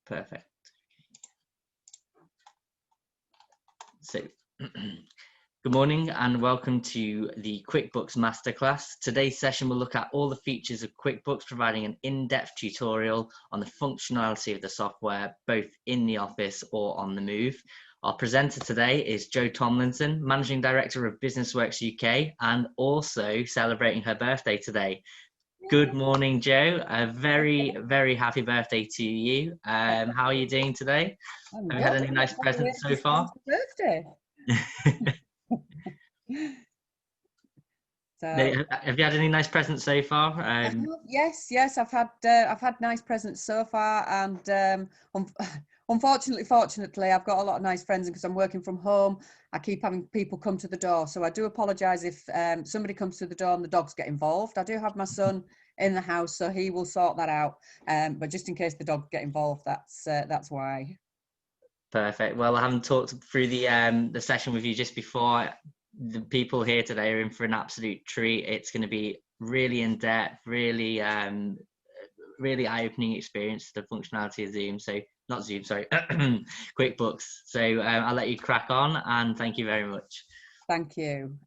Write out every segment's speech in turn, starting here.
Perfect. So, good morning and welcome to the QuickBooks Masterclass. Today's session will look at all the features of QuickBooks, providing an in-depth tutorial on the functionality of the software, both in the office or on the move. Our presenter today is Jo Tomlinson, Managing Director of BusinessWorks UK, and also celebrating her birthday today. Good morning, Jo. A very, very happy birthday to you. How are you doing today? Have you had any nice presents so far? Birthday. So, have you had any nice presents so far? yes, I've had nice presents so far, and fortunately, I've got a lot of nice friends, and because I'm working from home, I keep having people come to the door. So I do apologise if somebody comes to the door and the dogs get involved. I do have my son in the house, so he will sort that out. But just in case the dogs get involved, that's why. Perfect. Well, I haven't talked through the session with you just before. The people here today are in for an absolute treat. It's going to be really in depth, really really eye-opening experience, the functionality of Zoom. So not Zoom, sorry, QuickBooks. So I'll let you crack on, and thank you very much. Thank you.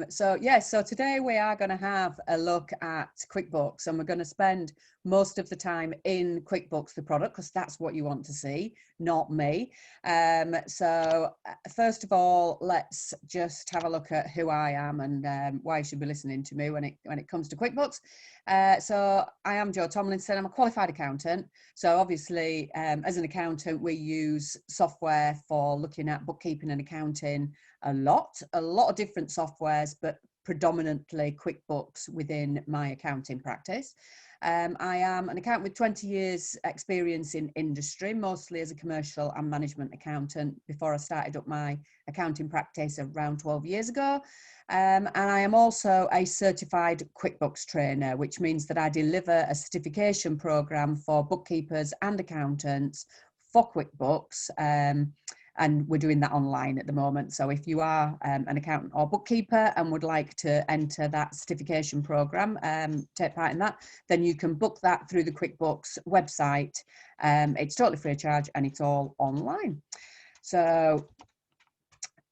So today we are going to have a look at QuickBooks, and we're going to spend most of the time in QuickBooks, the product, because that's what you want to see, not me. So first of all, let's just have a look at who I am and why you should be listening to me when it comes to QuickBooks. So I am Jo Tomlinson. I'm a qualified accountant. So obviously, as an accountant, we use software for looking at bookkeeping and accounting a lot of different softwares, but predominantly QuickBooks within my accounting practice. I am an accountant with 20 years experience in industry, mostly as a commercial and management accountant before I started up my accounting practice around 12 years ago. And I am also a certified QuickBooks trainer, which means that I deliver a certification program for bookkeepers and accountants for QuickBooks. And we're doing that online at the moment. So if you are an accountant or bookkeeper and would like to enter that certification program, take part in that, then you can book that through the QuickBooks website. It's totally free of charge and it's all online. So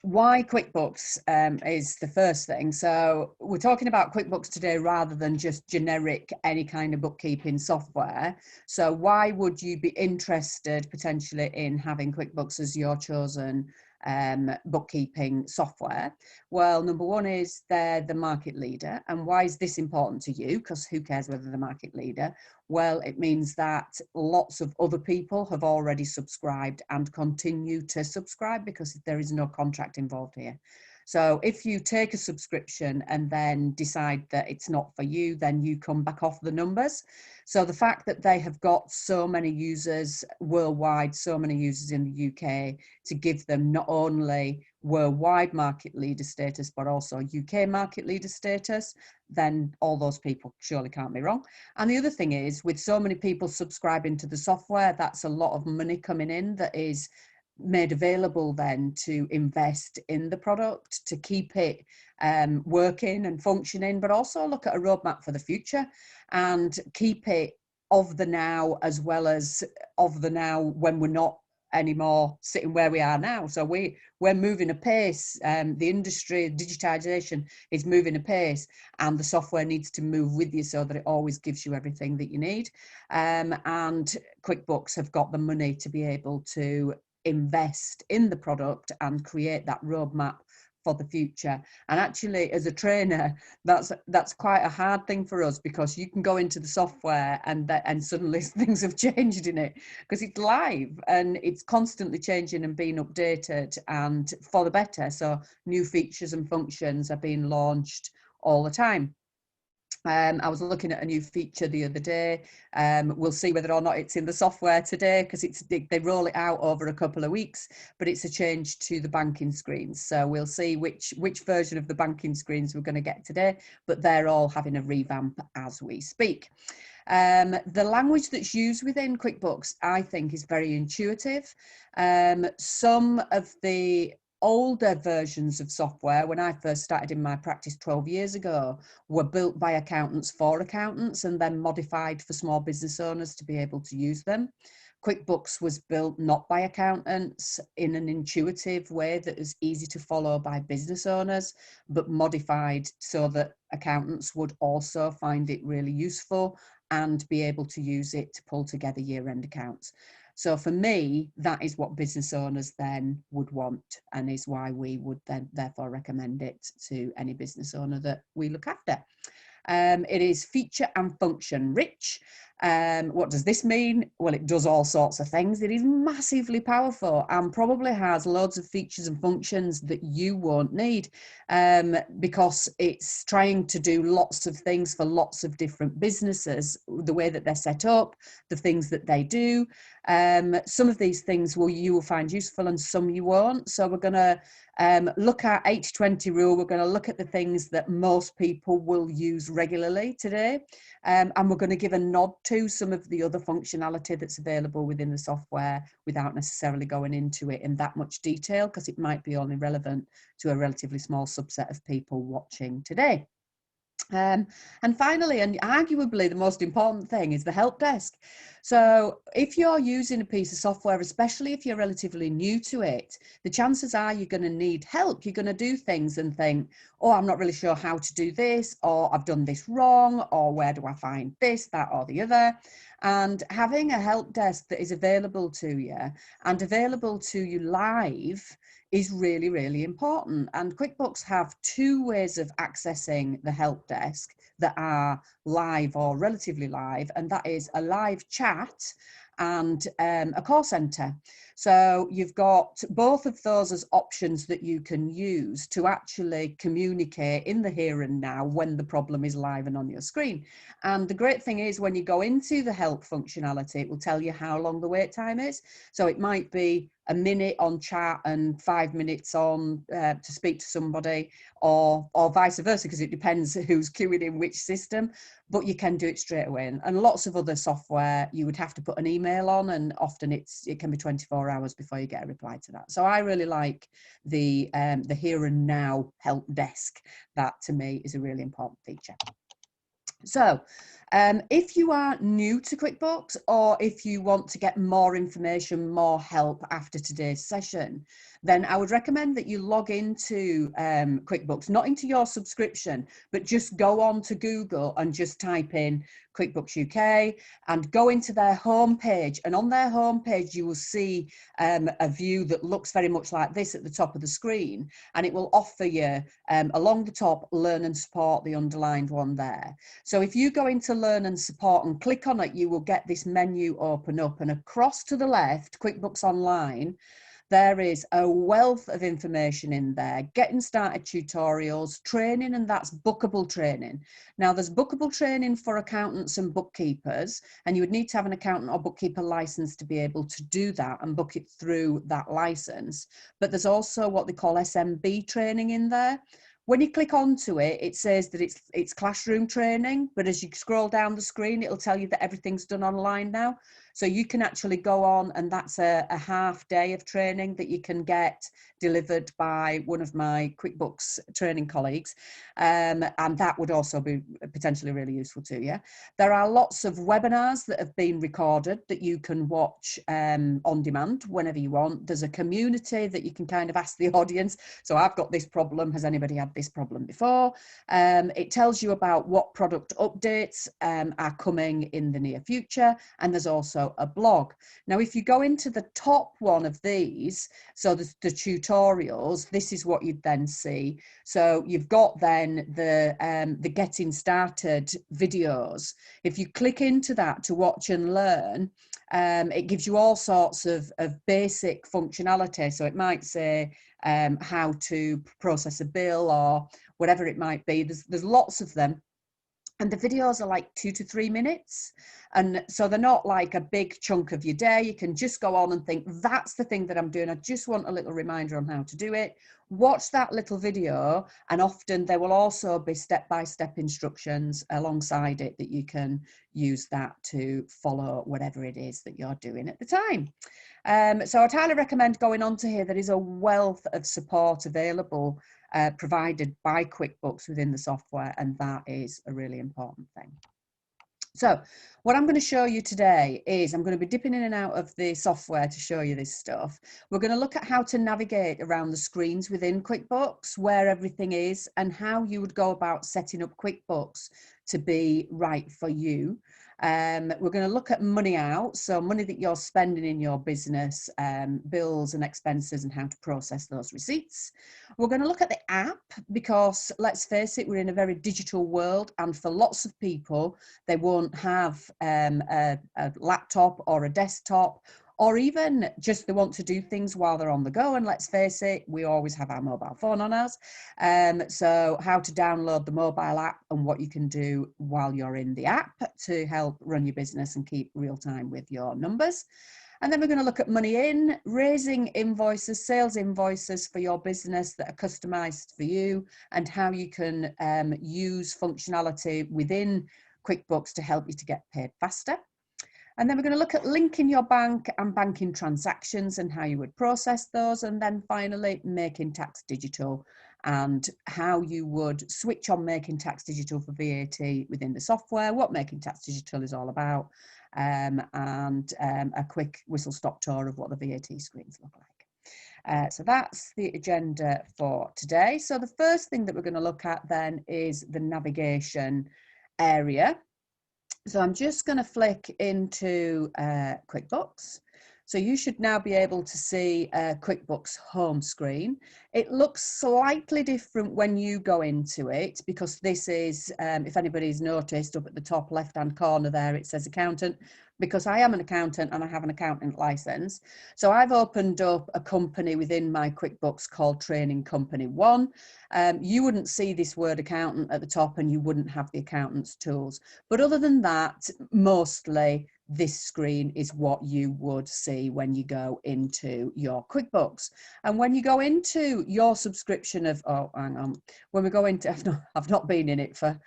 why QuickBooks is the first thing. So we're talking about QuickBooks today rather than just generic any kind of bookkeeping software. So why would you be interested potentially in having QuickBooks as your chosen bookkeeping software? Well, number one is they're the market leader. And why is this important to you? Because who cares whether they're the market leader? Well, it means that lots of other people have already subscribed and continue to subscribe because there is no contract involved here. So if you take a subscription and then decide that it's not for you, then you come back off the numbers. So the fact that they have got so many users worldwide, so many users in the UK, to give them not only worldwide market leader status, but also UK market leader status, then all those people surely can't be wrong. And the other thing is, with so many people subscribing to the software, that's a lot of money coming in that is made available then to invest in the product, to keep it working and functioning, but also look at a roadmap for the future and keep it of the now as well as of the now when we're not anymore sitting where we are now. So we're moving apace. The industry, digitization is moving apace, and the software needs to move with you so that it always gives you everything that you need. And QuickBooks have got the money to be able to invest in the product and create that roadmap for the future. And actually, as a trainer, that's quite a hard thing for us, because you can go into the software and suddenly things have changed in it, because it's live and it's constantly changing and being updated and for the better. So new features and functions are being launched all the time. I was looking at a new feature the other day. We'll see whether or not it's in the software today, because they roll it out over a couple of weeks, but it's a change to the banking screens. So we'll see which version of the banking screens we're going to get today, but they're all having a revamp as we speak. The language that's used within QuickBooks, I think, is very intuitive. Some of the older versions of software, when I first started in my practice 12 years ago, were built by accountants for accountants and then modified for small business owners to be able to use them. QuickBooks was built not by accountants in an intuitive way that is easy to follow by business owners, but modified so that accountants would also find it really useful and be able to use it to pull together year-end accounts. So for me, that is what business owners then would want, and is why we would then therefore recommend it to any business owner that we look after. It is feature and function rich. What does this mean? Well, it does all sorts of things. It is massively powerful and probably has loads of features and functions that you won't need, because it's trying to do lots of things for lots of different businesses, the way that they're set up, the things that they do. Some of these things you will find useful and some you won't. So we're going to look at 80-20 rule. We're going to look at the things that most people will use regularly today. And we're going to give a nod to some of the other functionality that's available within the software without necessarily going into it in that much detail, because it might be only relevant to a relatively small subset of people watching today. And finally, and arguably the most important thing, is the help desk. So if you're using a piece of software, especially if you're relatively new to it, the chances are you're going to need help. You're going to do things and think, oh, I'm not really sure how to do this, or I've done this wrong, or where do I find this, that, or the other? And having a help desk that is available to you and available to you live is really, really important. And QuickBooks have two ways of accessing the help desk that are live or relatively live, and that is a live chat and a call center. So you've got both of those as options that you can use to actually communicate in the here and now when the problem is live and on your screen. And the great thing is, when you go into the help functionality, it will tell you how long the wait time is. So it might be a minute on chat and 5 minutes on to speak to somebody, or vice versa, because it depends who's queuing in which system, but you can do it straight away. And lots of other software, you would have to put an email on, and often it can be 24 hours before you get a reply to that. So I really like the here and now help desk. That to me is a really important feature. So if you are new to QuickBooks, or if you want to get more information, more help after today's session, then I would recommend that you log into QuickBooks, not into your subscription, but just go on to Google and just type in QuickBooks UK and go into their homepage. And on their homepage, you will see a view that looks very much like this at the top of the screen. And it will offer you along the top, Learn and Support, the underlined one there. So if you go into Learn and Support and click on it, you will get this menu open up, and across to the left, QuickBooks Online, there is a wealth of information in there, getting started tutorials, training, and that's bookable training. Now, there's bookable training for accountants and bookkeepers, and you would need to have an accountant or bookkeeper license to be able to do that and book it through that license. But there's also what they call SMB training in there. When you click onto it, it says that it's classroom training, but as you scroll down the screen, it'll tell you that everything's done online now. So you can actually go on, and that's a half day of training that you can get delivered by one of my QuickBooks training colleagues. And that would also be potentially really useful to you. There are lots of webinars that have been recorded that you can watch on demand whenever you want. There's a community that you can kind of ask the audience. So I've got this problem. Has anybody had this problem before? It tells you about what product updates are coming in the near future. And there's also a blog. Now, if you go into the top one of these, so the tutorials, this is what you'd then see. So you've got then the getting started videos. If you click into that to watch and learn, it gives you all sorts of basic functionality. So it might say how to process a bill or whatever it might be. There's lots of them. And the videos are like 2 to 3 minutes. And so they're not like a big chunk of your day. You can just go on and think, that's the thing that I'm doing. I just want a little reminder on how to do it. Watch that little video. And often there will also be step-by-step instructions alongside it that you can use that to follow whatever it is that you're doing at the time. So I'd highly recommend going on to here. There is a wealth of support available provided by QuickBooks within the software, and that is a really important thing. So what I'm going to show you today is I'm going to be dipping in and out of the software to show you this stuff. We're going to look at how to navigate around the screens within QuickBooks, where everything is, and how you would go about setting up QuickBooks to be right for you. We're going to look at money out, so money that you're spending in your business, bills and expenses, and how to process those receipts. We're going to look at the app because, let's face it, we're in a very digital world, and for lots of people, they won't have a laptop or a desktop, or even just they want to do things while they're on the go. And let's face it, we always have our mobile phone on us. So how to download the mobile app and what you can do while you're in the app to help run your business and keep real time with your numbers. And then we're going to look at money in, raising invoices, sales invoices for your business that are customized for you, and how you can use functionality within QuickBooks to help you to get paid faster. And then we're going to look at linking your bank and banking transactions and how you would process those. And then finally, making tax digital and how you would switch on making tax digital for VAT within the software, what making tax digital is all about, and a quick whistle-stop tour of what the VAT screens look like. So that's the agenda for today. So the first thing that we're going to look at then is the navigation area. So I'm just going to flick into QuickBooks. So you should now be able to see QuickBooks home screen. It looks slightly different when you go into it because this is, if anybody's noticed up at the top left-hand corner there, it says accountant, because I am an accountant and I have an accountant license. So I've opened up a company within my QuickBooks called Training Company 1. You wouldn't see this word accountant at the top and you wouldn't have the accountant's tools. But other than that, mostly this screen is what you would see when you go into your QuickBooks. And when you go into your subscription of, oh, hang on, when we go into, I've not been in it for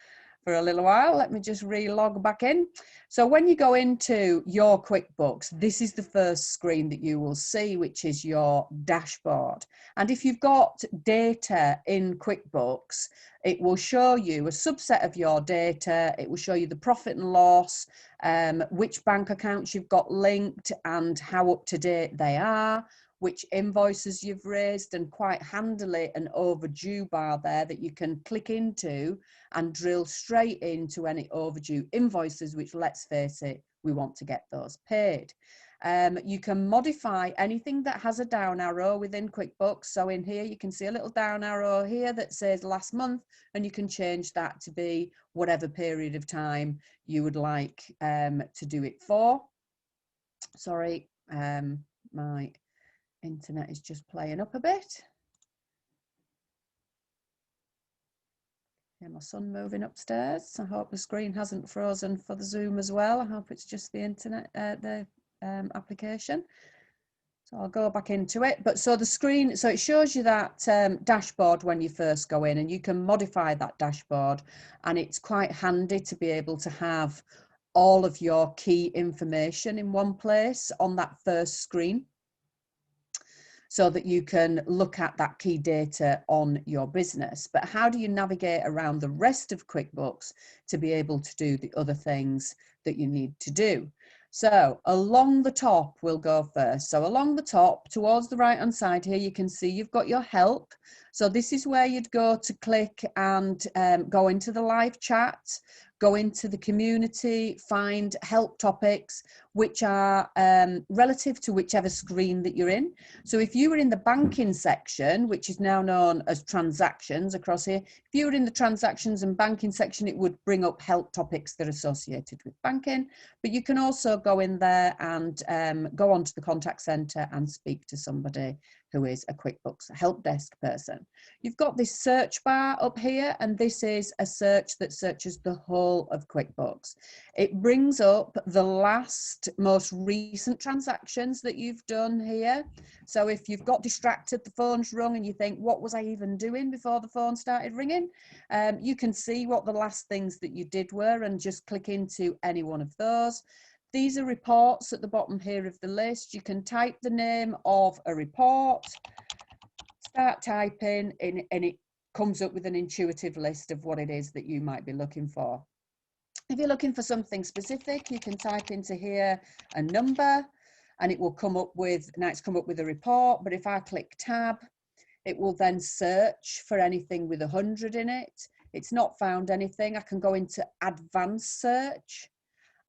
a little while. Let me just re-log back in. So when you go into your QuickBooks, this is the first screen that you will see, which is your dashboard. And if you've got data in QuickBooks, it will show you a subset of your data. It will show you the profit and loss, which bank accounts you've got linked and how up to date they are, which invoices you've raised, and quite handily an overdue bar there that you can click into and drill straight into any overdue invoices, which, let's face it, we want to get those paid. You can modify anything that has a down arrow within QuickBooks. So in here, you can see a little down arrow here that says last month, and you can change that to be whatever period of time you would like to do it for. Sorry, my internet is just playing up a bit. Yeah, my son moving upstairs. I hope the screen hasn't frozen for the Zoom as well. I hope it's just the internet, the application. So I'll go back into it. But so the screen, so it shows you that dashboard when you first go in, and you can modify that dashboard. And it's quite handy to be able to have all of your key information in one place on that first screen, so that you can look at that key data on your business. But how do you navigate around the rest of QuickBooks to be able to do the other things that you need to do? So along the top, we'll go first. So along the top, towards the right-hand side here, you can see you've got your help. So this is where you'd go to click and go into the live chat, go into the community, find help topics, which are relative to whichever screen that you're in. So if you were in the banking section, which is now known as transactions across here, if you were in the transactions and banking section, it would bring up help topics that are associated with banking. But you can also go in there and go onto the contact center and speak to somebody who is a QuickBooks help desk person. You've got this search bar up here, and this is a search that searches the whole of QuickBooks. It brings up the most recent transactions that you've done here. So if you've got distracted, the phone's rung, and you think, what was I even doing before the phone started ringing? You can see what the last things that you did were and just click into any one of those. These are reports at the bottom here of the list. You can type the name of a report, start typing, and it comes up with an intuitive list of what it is that you might be looking for. If you're looking for something specific, you can type into here a number, and it will come up with, now it's come up with a report, but if I click tab, it will then search for anything with 100 in it. It's not found anything. I can go into advanced search,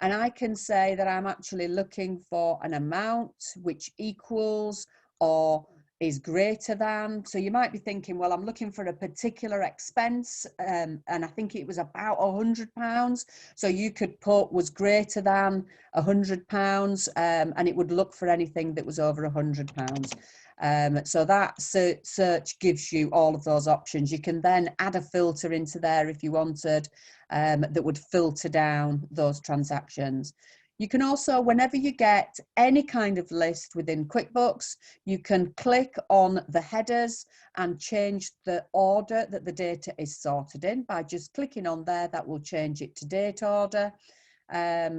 and I can say that I'm actually looking for an amount which equals or is greater than. So you might be thinking, well, I'm looking for a particular expense, and I think it was about £100. So you could put was greater than £100, and it would look for anything that was over £100. So that search gives you all of those options. You can then add a filter into there if you wanted, that would filter down those transactions. You can also, whenever you get any kind of list within QuickBooks, you can click on the headers and change the order that the data is sorted in. By just clicking on there, that will change it to date order.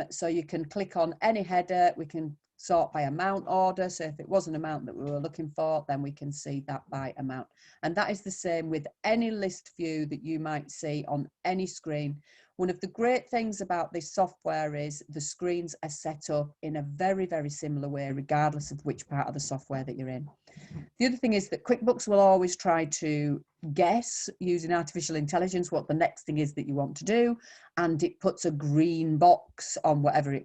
So you can click on any header. We can sort by amount order. So if it was an amount that we were looking for, then we can see that by amount. And that is the same with any list view that you might see on any screen. One of the great things about this software is the screens are set up in a very, very similar way, regardless of which part of the software that you're in. The other thing is that QuickBooks will always try to guess using artificial intelligence what the next thing is that you want to do, and it puts a green box on whatever it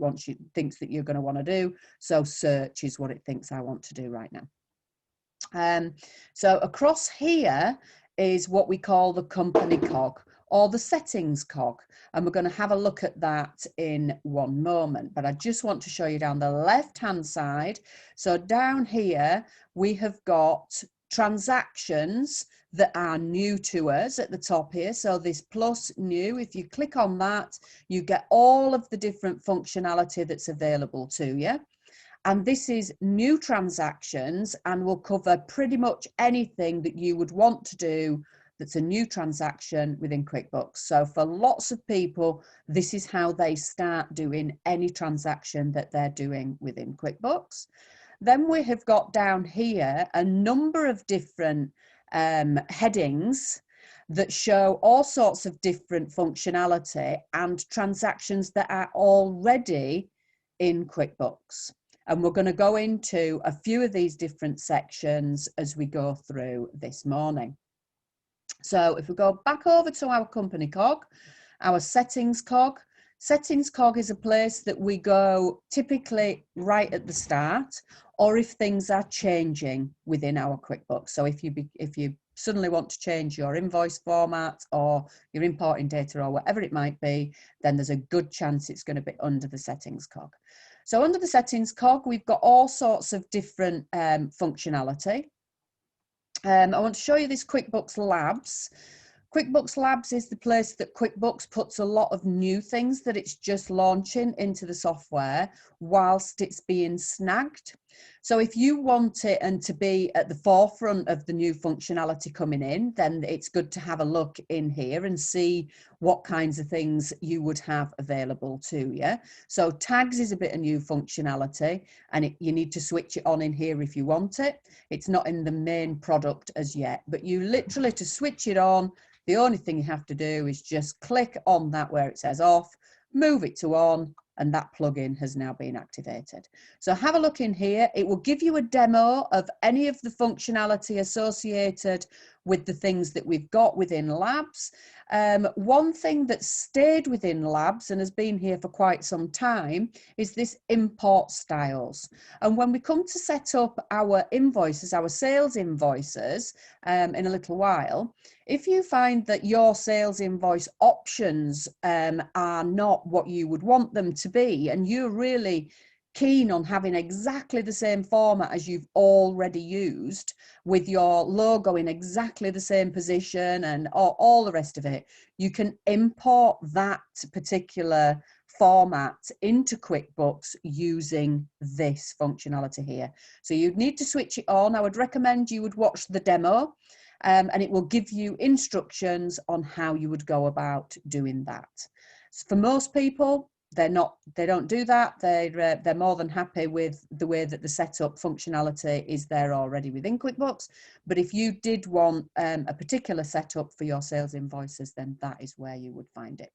thinks that you're going to want to do. So search is what it thinks I want to do right now. So across here is what we call the company cog, or the settings cog, and we're going to have a look at that in one moment, but I just want to show you down the left hand side. So down here we have got transactions that are new to us at the top here. So this plus new, if you click on that, you get all of the different functionality that's available to you. And this is new transactions, and will cover pretty much anything that you would want to do that's a new transaction within QuickBooks. So for lots of people, this is how they start doing any transaction that they're doing within QuickBooks. Then we have got down here a number of different headings that show all sorts of different functionality and transactions that are already in QuickBooks. And we're going to go into a few of these different sections as we go through this morning. So if we go back over to our company cog, our settings cog is a place that we go typically right at the start, or if things are changing within our QuickBooks. So if you suddenly want to change your invoice format, or you're importing data, or whatever it might be, then there's a good chance it's going to be under the settings cog. So under the settings cog, we've got all sorts of different functionality. I want to show you this QuickBooks Labs. QuickBooks Labs is the place that QuickBooks puts a lot of new things that it's just launching into the software whilst it's being snagged. So if you want it and to be at the forefront of the new functionality coming in, then it's good to have a look in here and see what kinds of things you would have available to you. So tags is a bit of new functionality, and you need to switch it on in here if you want it. It's not in the main product as yet, but you literally, to switch it on, the only thing you have to do is just click on that where it says off, move it to on, and that plugin has now been activated. So have a look in here. It will give you a demo of any of the functionality associated with the things that we've got within Labs. One thing that stayed within Labs and has been here for quite some time is this import styles. And when we come to set up our invoices, our sales invoices, in a little while, if you find that your sales invoice options are not what you would want them to be, and you're really keen on having exactly the same format as you've already used, with your logo in exactly the same position and all the rest of it, you can import that particular format into QuickBooks using this functionality here. So you'd need to switch it on. I would recommend you would watch the demo, and it will give you instructions on how you would go about doing that. So for most people, they don't do that. They're more than happy with the way that the setup functionality is there already within QuickBooks. But if you did want a particular setup for your sales invoices, then that is where you would find it.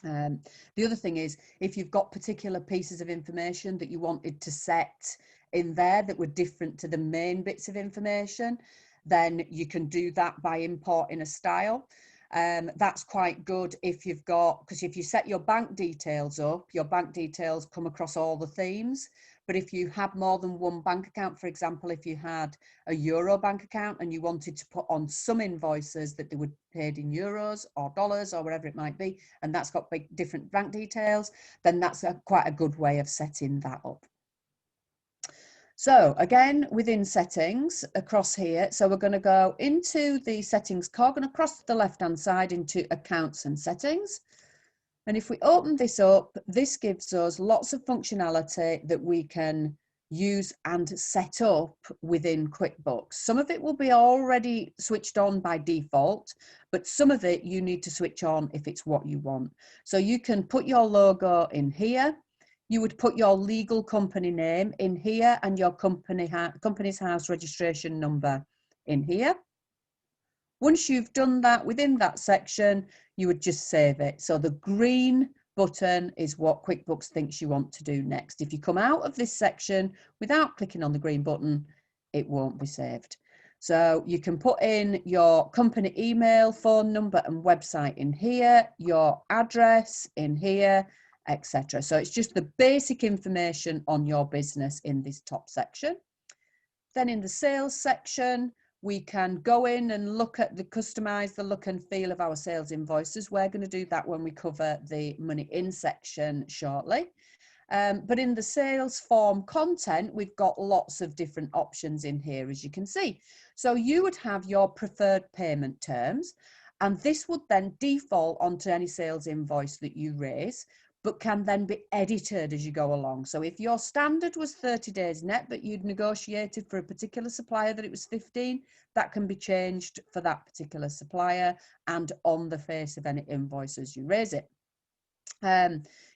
The other thing is, if you've got particular pieces of information that you wanted to set in there that were different to the main bits of information, then you can do that by importing a style. That's quite good if you've got, because if you set your bank details up, your bank details come across all the themes. But if you have more than one bank account, for example, if you had a Euro bank account and you wanted to put on some invoices that they were paid in euros or dollars or whatever it might be, and that's got big different bank details, then that's quite a good way of setting that up. So again, within settings across here, so we're going to go into the settings cog and across the left-hand side into accounts and settings. And if we open this up, this gives us lots of functionality that we can use and set up within QuickBooks. Some of it will be already switched on by default, but some of it you need to switch on if it's what you want. So you can put your logo in here. You would put your legal company name in here and your company's house registration number in here. Once you've done that within that section, you would just save it. So the green button is what QuickBooks thinks you want to do next. If you come out of this section without clicking on the green button, it won't be saved. So you can put in your company email, phone number and website in here, your address in here, etc. So it's just the basic information on your business in this top section. Then in the sales section, we can go in and look at customize the look and feel of our sales invoices. We're going to do that when we cover the money in section shortly. But in the sales form content, we've got lots of different options in here, as you can see. So you would have your preferred payment terms, and this would then default onto any sales invoice that you raise, but can then be edited as you go along. So if your standard was 30 days net, but you'd negotiated for a particular supplier that it was 15, that can be changed for that particular supplier and on the face of any invoice as you raise it.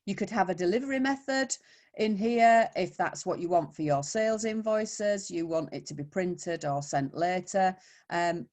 You could have a delivery method in here if that's what you want for your sales invoices. You want it to be printed or sent later.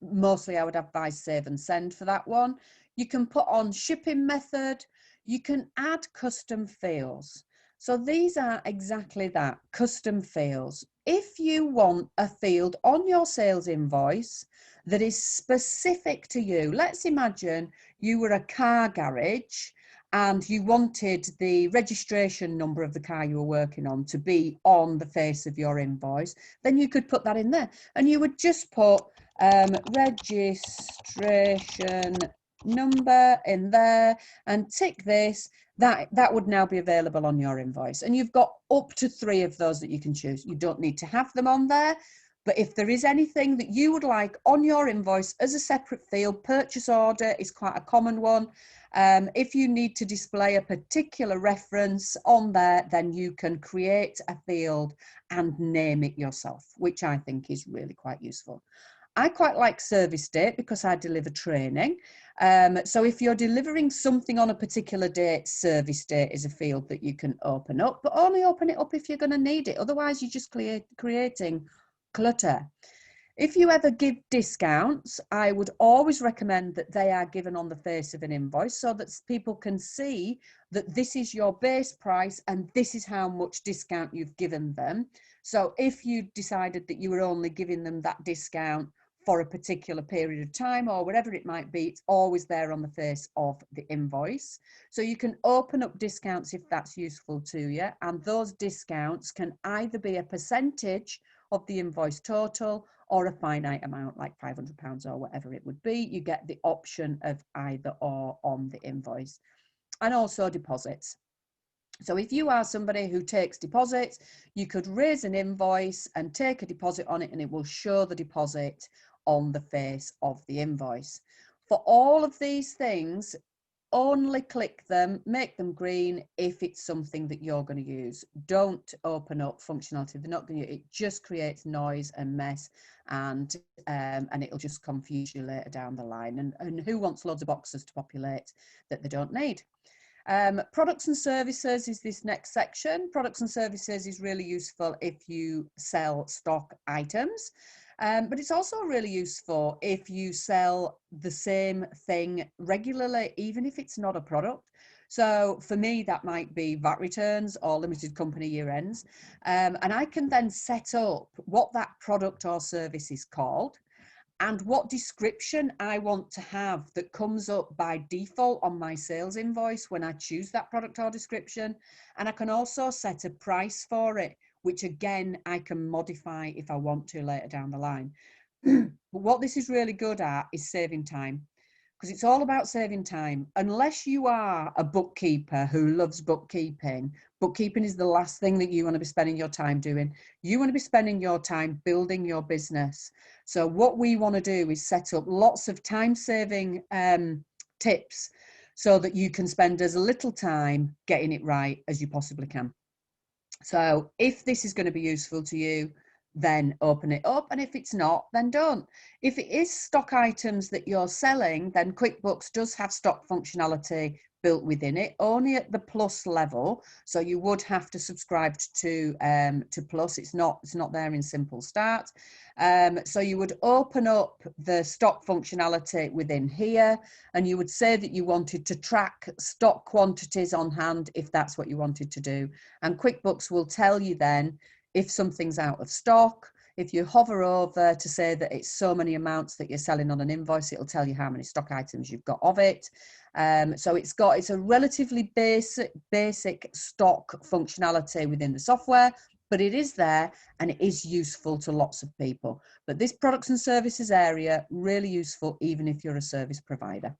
Mostly I would advise save and send for that one. You can put on shipping method. You can add custom fields. So these are exactly that, custom fields. If you want a field on your sales invoice that is specific to you, let's imagine you were a car garage and you wanted the registration number of the car you were working on to be on the face of your invoice, then you could put that in there. And you would just put registration number in there and tick this. That would now be available on your invoice. And you've got up to 3 of those that you can choose. You don't need to have them on there. But if there is anything that you would like on your invoice as a separate field, purchase order is quite a common one. If you need to display a particular reference on there, then you can create a field and name it yourself, which I think is really quite useful. I quite like service date because I deliver training. So if you're delivering something on a particular date, service date is a field that you can open up, but only open it up if you're going to need it. Otherwise, you're just creating clutter. If you ever give discounts, I would always recommend that they are given on the face of an invoice so that people can see that this is your base price and this is how much discount you've given them. So if you decided that you were only giving them that discount for a particular period of time or whatever it might be, it's always there on the face of the invoice. So you can open up discounts if that's useful to you, and those discounts can either be a percentage of the invoice total or a finite amount like £500 or whatever it would be. You get the option of either or on the invoice. And also deposits. So if you are somebody who takes deposits, you could raise an invoice and take a deposit on it, and it will show the deposit on the face of the invoice. For all of these things, only click them, make them green if it's something that you're going to use. Don't open up functionality they're not going to. It just creates noise and mess, and it'll just confuse you later down the line. And who wants loads of boxes to populate that they don't need? Products and services is this next section. Products and services is really useful if you sell stock items. But it's also really useful if you sell the same thing regularly, even if it's not a product. So for me, that might be VAT returns or limited company year ends. And I can then set up what that product or service is called and what description I want to have that comes up by default on my sales invoice when I choose that product or description. And I can also set a price for it, which again, I can modify if I want to later down the line. But what this is really good at is saving time, because it's all about saving time. Unless you are a bookkeeper who loves bookkeeping, bookkeeping is the last thing that you want to be spending your time doing. You want to be spending your time building your business. So what we want to do is set up lots of time-saving tips so that you can spend as little time getting it right as you possibly can. So if this is going to be useful to you, then open it up. And if it's not, then don't. If it is stock items that you're selling, then QuickBooks does have stock functionality built within it, only at the Plus level. So you would have to subscribe to Plus. It's not there in Simple Start. So you would open up the stock functionality within here, and you would say that you wanted to track stock quantities on hand if that's what you wanted to do. And QuickBooks will tell you then if something's out of stock. If you hover over to say that it's so many amounts that you're selling on an invoice, it'll tell you how many stock items you've got of it. So it's a relatively basic stock functionality within the software, but it is there and it is useful to lots of people. But this products and services area, really useful even if you're a service provider.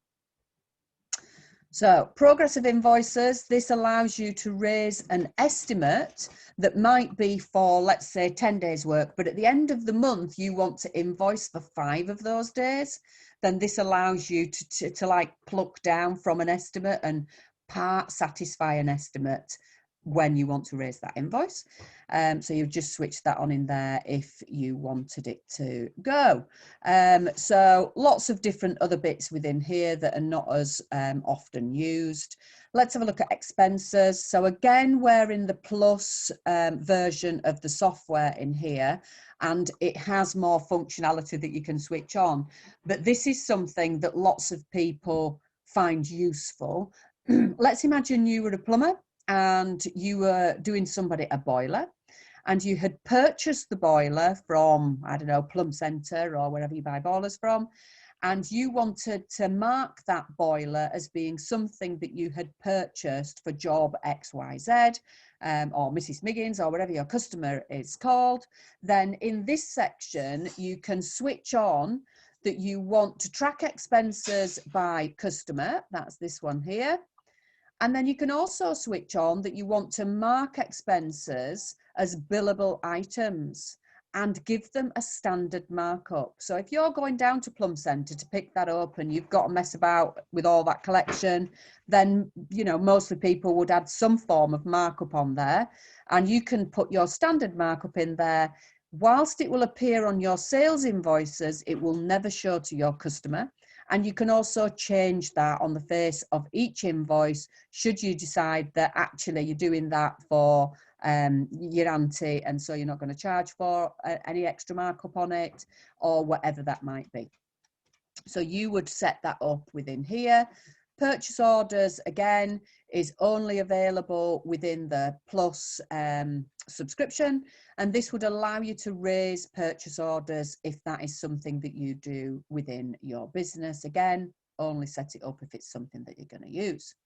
So progressive invoices, this allows you to raise an estimate that might be for, let's say, 10 days work, but at the end of the month, you want to invoice for 5 of those days. Then this allows you to like pluck down from an estimate and part satisfy an estimate when you want to raise that invoice. So you just switch that on in there if you wanted it to go. So lots of different other bits within here that are not as often used. Let's have a look at expenses. So again, we're in the Plus version of the software in here, and it has more functionality that you can switch on. But this is something that lots of people find useful. Let's imagine you were a plumber and you were doing somebody a boiler, and you had purchased the boiler from, I don't know, Plum Centre or wherever you buy boilers from, and you wanted to mark that boiler as being something that you had purchased for job XYZ, or Mrs. Miggins, or whatever your customer is called. Then in this section, you can switch on that you want to track expenses by customer. That's this one here. And then you can also switch on that you want to mark expenses as billable items and give them a standard markup. So if you're going down to Plum Centre to pick that up and you've got to mess about with all that collection, then, you know, mostly people would add some form of markup on there, and you can put your standard markup in there. Whilst it will appear on your sales invoices, it will never show to your customer. And you can also change that on the face of each invoice should you decide that actually you're doing that for your auntie, and so you're not going to charge for any extra markup on it, or whatever that might be. So you would set that up within here. Purchase orders, again, is only available within the Plus subscription, and this would allow you to raise purchase orders if that is something that you do within your business. Again, only set it up if it's something that you're going to use.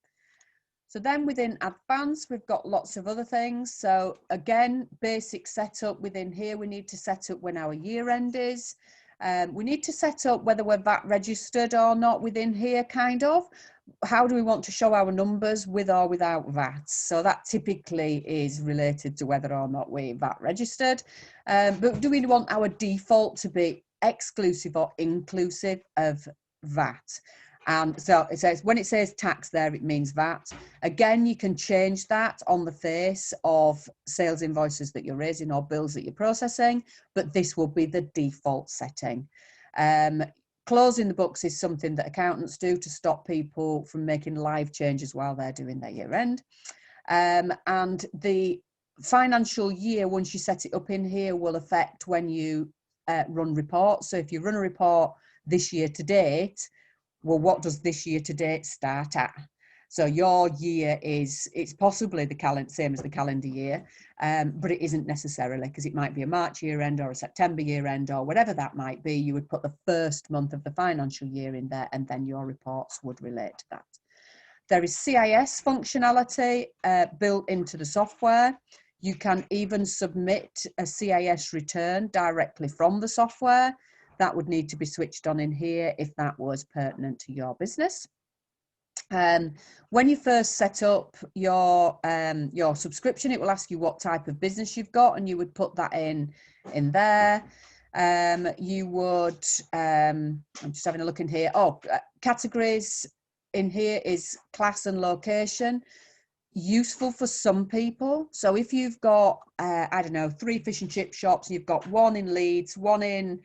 So then within advanced, we've got lots of other things. So again, basic setup within here, we need to set up when our year end is. We need to set up whether we're VAT registered or not within here, kind of. How do we want to show our numbers with or without VAT? So that typically is related to whether or not we're VAT registered. But do we want our default to be exclusive or inclusive of VAT? And so it says, when it says tax there, it means VAT. Again, you can change that on the face of sales invoices that you're raising or bills that you're processing, but this will be the default setting. Closing the books is something that accountants do to stop people from making live changes while they're doing their year end. And the financial year, once you set it up in here, will affect when you run reports. So if you run a report this year to date, well, what does this year to date start at? So your year it's possibly the same as the calendar year, but it isn't necessarily, because it might be a March year end or a September year end or whatever that might be. You would put the first month of the financial year in there, and then your reports would relate to that. There is CIS functionality built into the software. You can even submit a CIS return directly from the software. That would need to be switched on in here if that was pertinent to your business. When you first set up your subscription, it will ask you what type of business you've got, and you would put that in there. You would, I'm just having a look in here. Categories in here is class and location. Useful for some people. So if you've got, I don't know, 3 fish and chip shops, and you've got one in Leeds, one in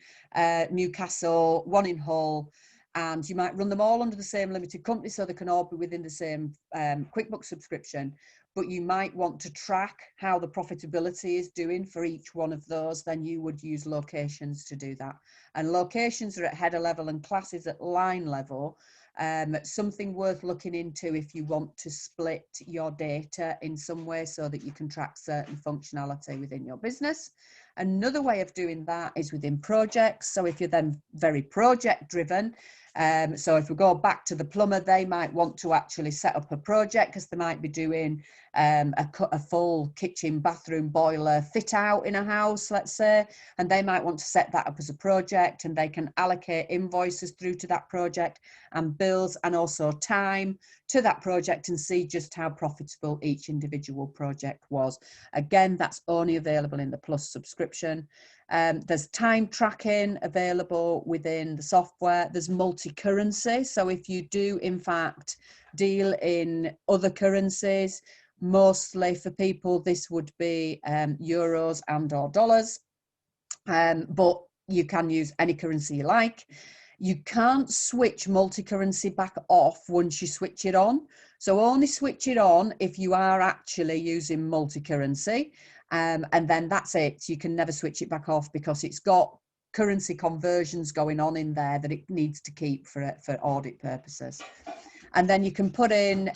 Newcastle, one in Hull, and you might run them all under the same limited company, so they can all be within the same QuickBooks subscription, but you might want to track how the profitability is doing for each one of those, then you would use locations to do that. And locations are at header level and classes at line level. Something worth looking into if you want to split your data in some way so that you can track certain functionality within your business. Another way of doing that is within projects. So if you're then very project driven, so if we go back to the plumber, they might want to actually set up a project because they might be doing a full kitchen, bathroom, boiler fit out in a house, let's say, and they might want to set that up as a project, and they can allocate invoices through to that project and bills and also time to that project and see just how profitable each individual project was. Again, that's only available in the Plus subscription. There's time tracking available within the software. There's multi-currency. So if you do, in fact, deal in other currencies, mostly for people, this would be euros and or dollars, but you can use any currency you like. You can't switch multi-currency back off once you switch it on. So only switch it on if you are actually using multi-currency. And then that's it. You can never switch it back off because it's got currency conversions going on in there that it needs to keep for audit purposes. And then you can put in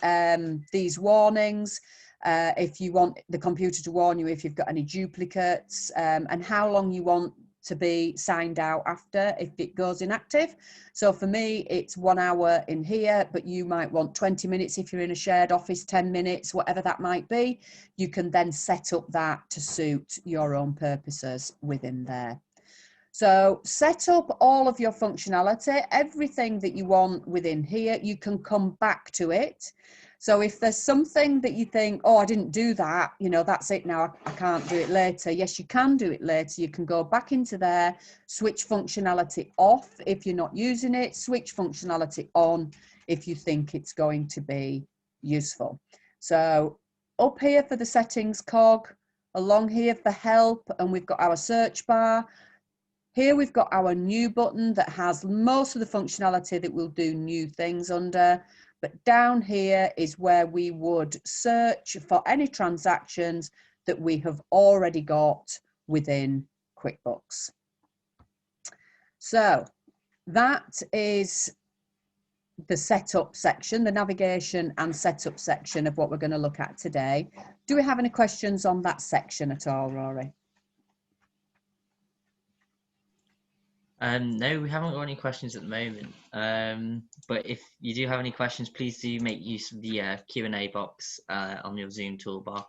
these warnings if you want the computer to warn you if you've got any duplicates, and how long you want to be signed out after if it goes inactive. So for me, it's 1 hour in here, but you might want 20 minutes if you're in a shared office, 10 minutes, whatever that might be. You can then set up that to suit your own purposes within there. So set up all of your functionality, everything that you want within here, you can come back to it. So if there's something that you think, oh, I didn't do that, you know, that's it now, I can't do it later. Yes, you can do it later. You can go back into there, switch functionality off if you're not using it, switch functionality on if you think it's going to be useful. So up here for the settings cog, along here for help, and we've got our search bar. Here we've got our new button that has most of the functionality that we'll do new things under. But down here is where we would search for any transactions that we have already got within QuickBooks. So that is the setup section, the navigation and setup section of what we're going to look at today. Do we have any questions on that section at all, Rory? No, we haven't got any questions at the moment. But if you do have any questions, please do make use of the Q&A box on your Zoom toolbar.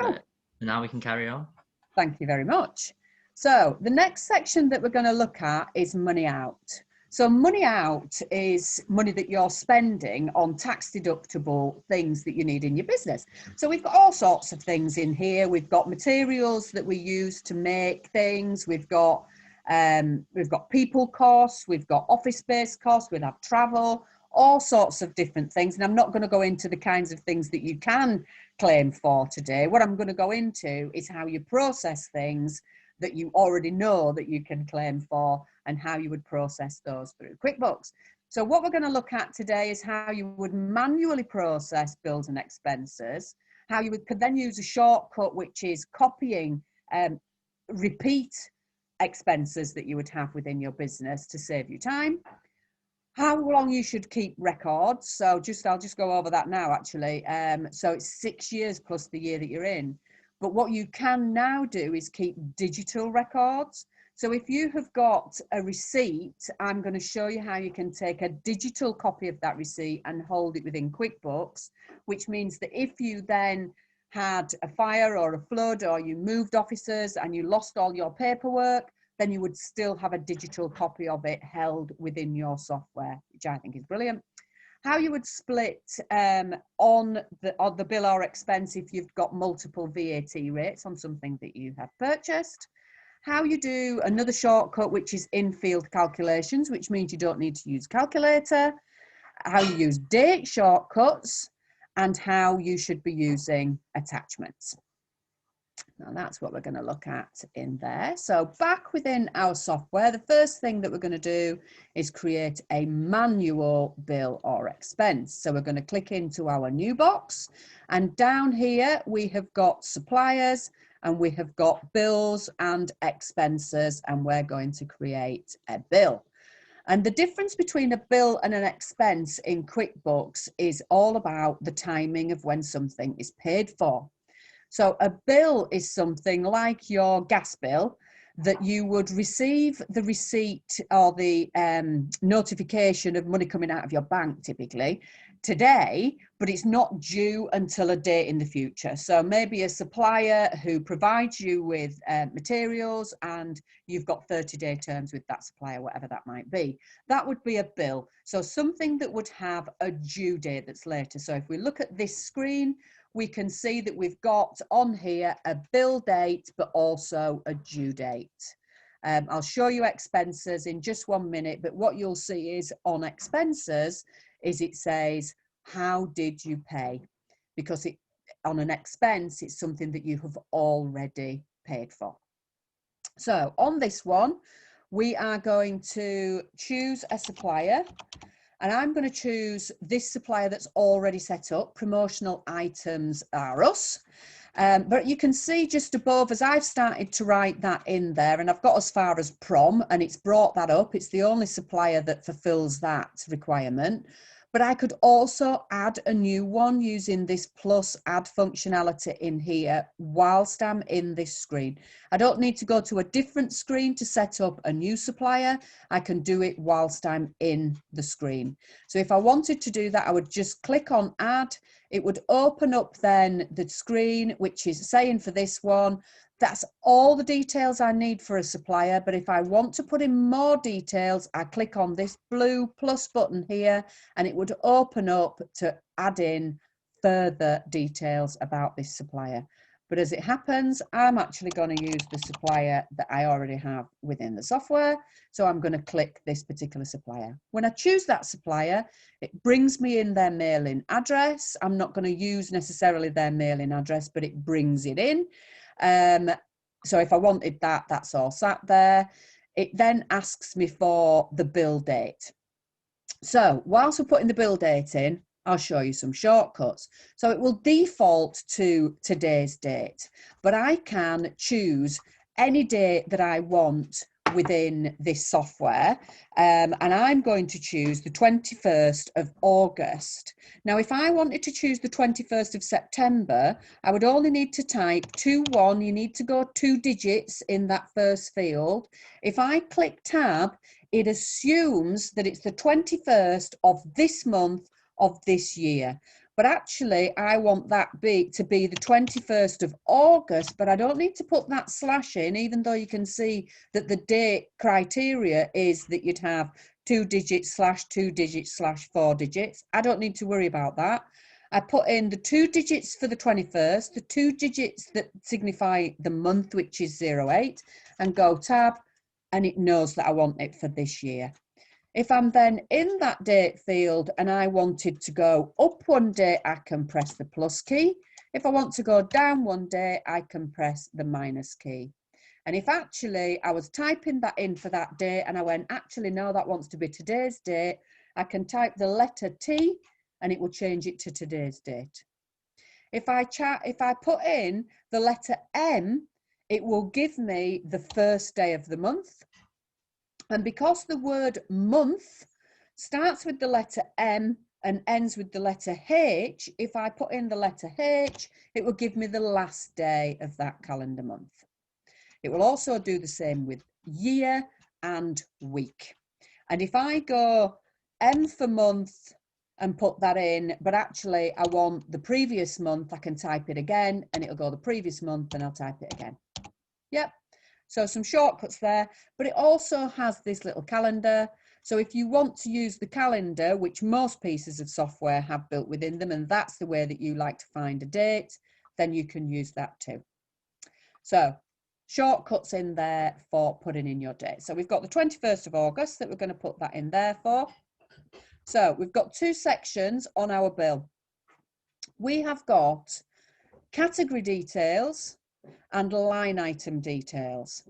Cool. Now we can carry on. Thank you very much. So the next section that we're going to look at is money out. So money out is money that you're spending on tax deductible things that you need in your business. So we've got all sorts of things in here. We've got materials that we use to make things. We've got people costs. We've got office space costs. We'll have travel, all sorts of different things. And I'm not going to go into the kinds of things that you can claim for today. What I'm going to go into is how you process things that you already know that you can claim for and how you would process those through QuickBooks. So what we're going to look at today is how you would manually process bills and expenses, how you could then use a shortcut, which is copying repeat expenses that you would have within your business to save you time, how long you should keep records. So I'll just go over that now, actually. So it's 6 years plus the year that you're in. But what you can now do is keep digital records. So if you have got a receipt, I'm going to show you how you can take a digital copy of that receipt and hold it within QuickBooks, which means that if you then had a fire or a flood or you moved offices and you lost all your paperwork, then you would still have a digital copy of it held within your software, which I think is brilliant. How you would split on the bill or expense if you've got multiple VAT rates on something that you have purchased. How you do another shortcut, which is in-field calculations, which means you don't need to use calculator. How you use date shortcuts, and how you should be using attachments. Now that's what we're going to look at in there. So back within our software, the first thing that we're going to do is create a manual bill or expense. So we're going to click into our new box, and down here we have got suppliers and we have got bills and expenses, and we're going to create a bill. And the difference between a bill and an expense in QuickBooks is all about the timing of when something is paid for. So a bill is something like your gas bill that you would receive the receipt or the notification of money coming out of your bank typically today, but it's not due until a date in the future. So maybe a supplier who provides you with materials and you've got 30-day terms with that supplier, whatever that might be. That would be a bill. So something that would have a due date that's later. So if we look at this screen, we can see that we've got on here a bill date, but also a due date. I'll show you expenses in just 1 minute, but what you'll see is on expenses is it says, how did you pay? Because on an expense, it's something that you have already paid for. So on this one, we are going to choose a supplier. And I'm going to choose this supplier that's already set up. Promotional items are us. But you can see just above, as I've started to write that in there, and I've got as far as prom, and it's brought that up. It's the only supplier that fulfills that requirement. But I could also add a new one using this plus add functionality in here whilst I'm in this screen. I don't need to go to a different screen to set up a new supplier. I can do it whilst I'm in the screen. So if I wanted to do that, I would just click on add. It would open up then the screen, which is saying for this one, that's all the details I need for a supplier. But if I want to put in more details, I click on this blue plus button here, and it would open up to add in further details about this supplier. But as it happens, I'm actually going to use the supplier that I already have within the software. So I'm going to click this particular supplier. When I choose that supplier, it brings me in their mailing address. I'm not going to use necessarily their mailing address, but it brings it in. So if I wanted that, that's all sat there. It then asks me for the bill date. So whilst we're putting the bill date in, I'll show you some shortcuts. So it will default to today's date, but I can choose any date that I want within this software, and I'm going to choose the 21st of August. Now, if I wanted to choose the 21st of September, I would only need to type 21. You need to go 2 digits in that first field. If I click tab, it assumes that it's the 21st of this month of this year. but actually I want that to be the 21st of August, but I don't need to put that slash in, even though you can see that the date criteria is that you'd have 2 digits slash 2 digits slash 4 digits. I don't need to worry about that. I put in the 2 digits for the 21st, the 2 digits that signify the month, which is 08, and go tab, and it knows that I want it for this year. If I'm then in that date field and I wanted to go up one day, I can press the plus key. If I want to go down one day, I can press the minus key. And if actually I was typing that in for that day and I went, actually, no, that wants to be today's date, I can type the letter T and it will change it to today's date. If I put in the letter M, it will give me the first day of the month. And because the word month starts with the letter M and ends with the letter H, if I put in the letter H, it will give me the last day of that calendar month. It will also do the same with year and week. And if I go M for month and put that in, but actually I want the previous month, I can type it again and it'll go the previous month and I'll type it again. Yep. So some shortcuts there, but it also has this little calendar. So if you want to use the calendar, which most pieces of software have built within them, and that's the way that you like to find a date, then you can use that too. So shortcuts in there for putting in your date. So we've got the 21st of August that we're going to put that in there for. So we've got 2 sections on our bill. We have got category details and line item details.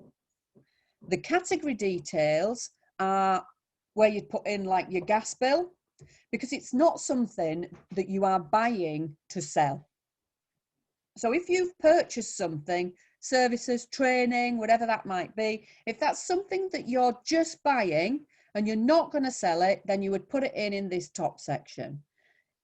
The category details are where you'd put in like your gas bill, because it's not something that you are buying to sell. So if you've purchased something, services, training, whatever that might be, if that's something that you're just buying and you're not going to sell it, then you would put it in this top section.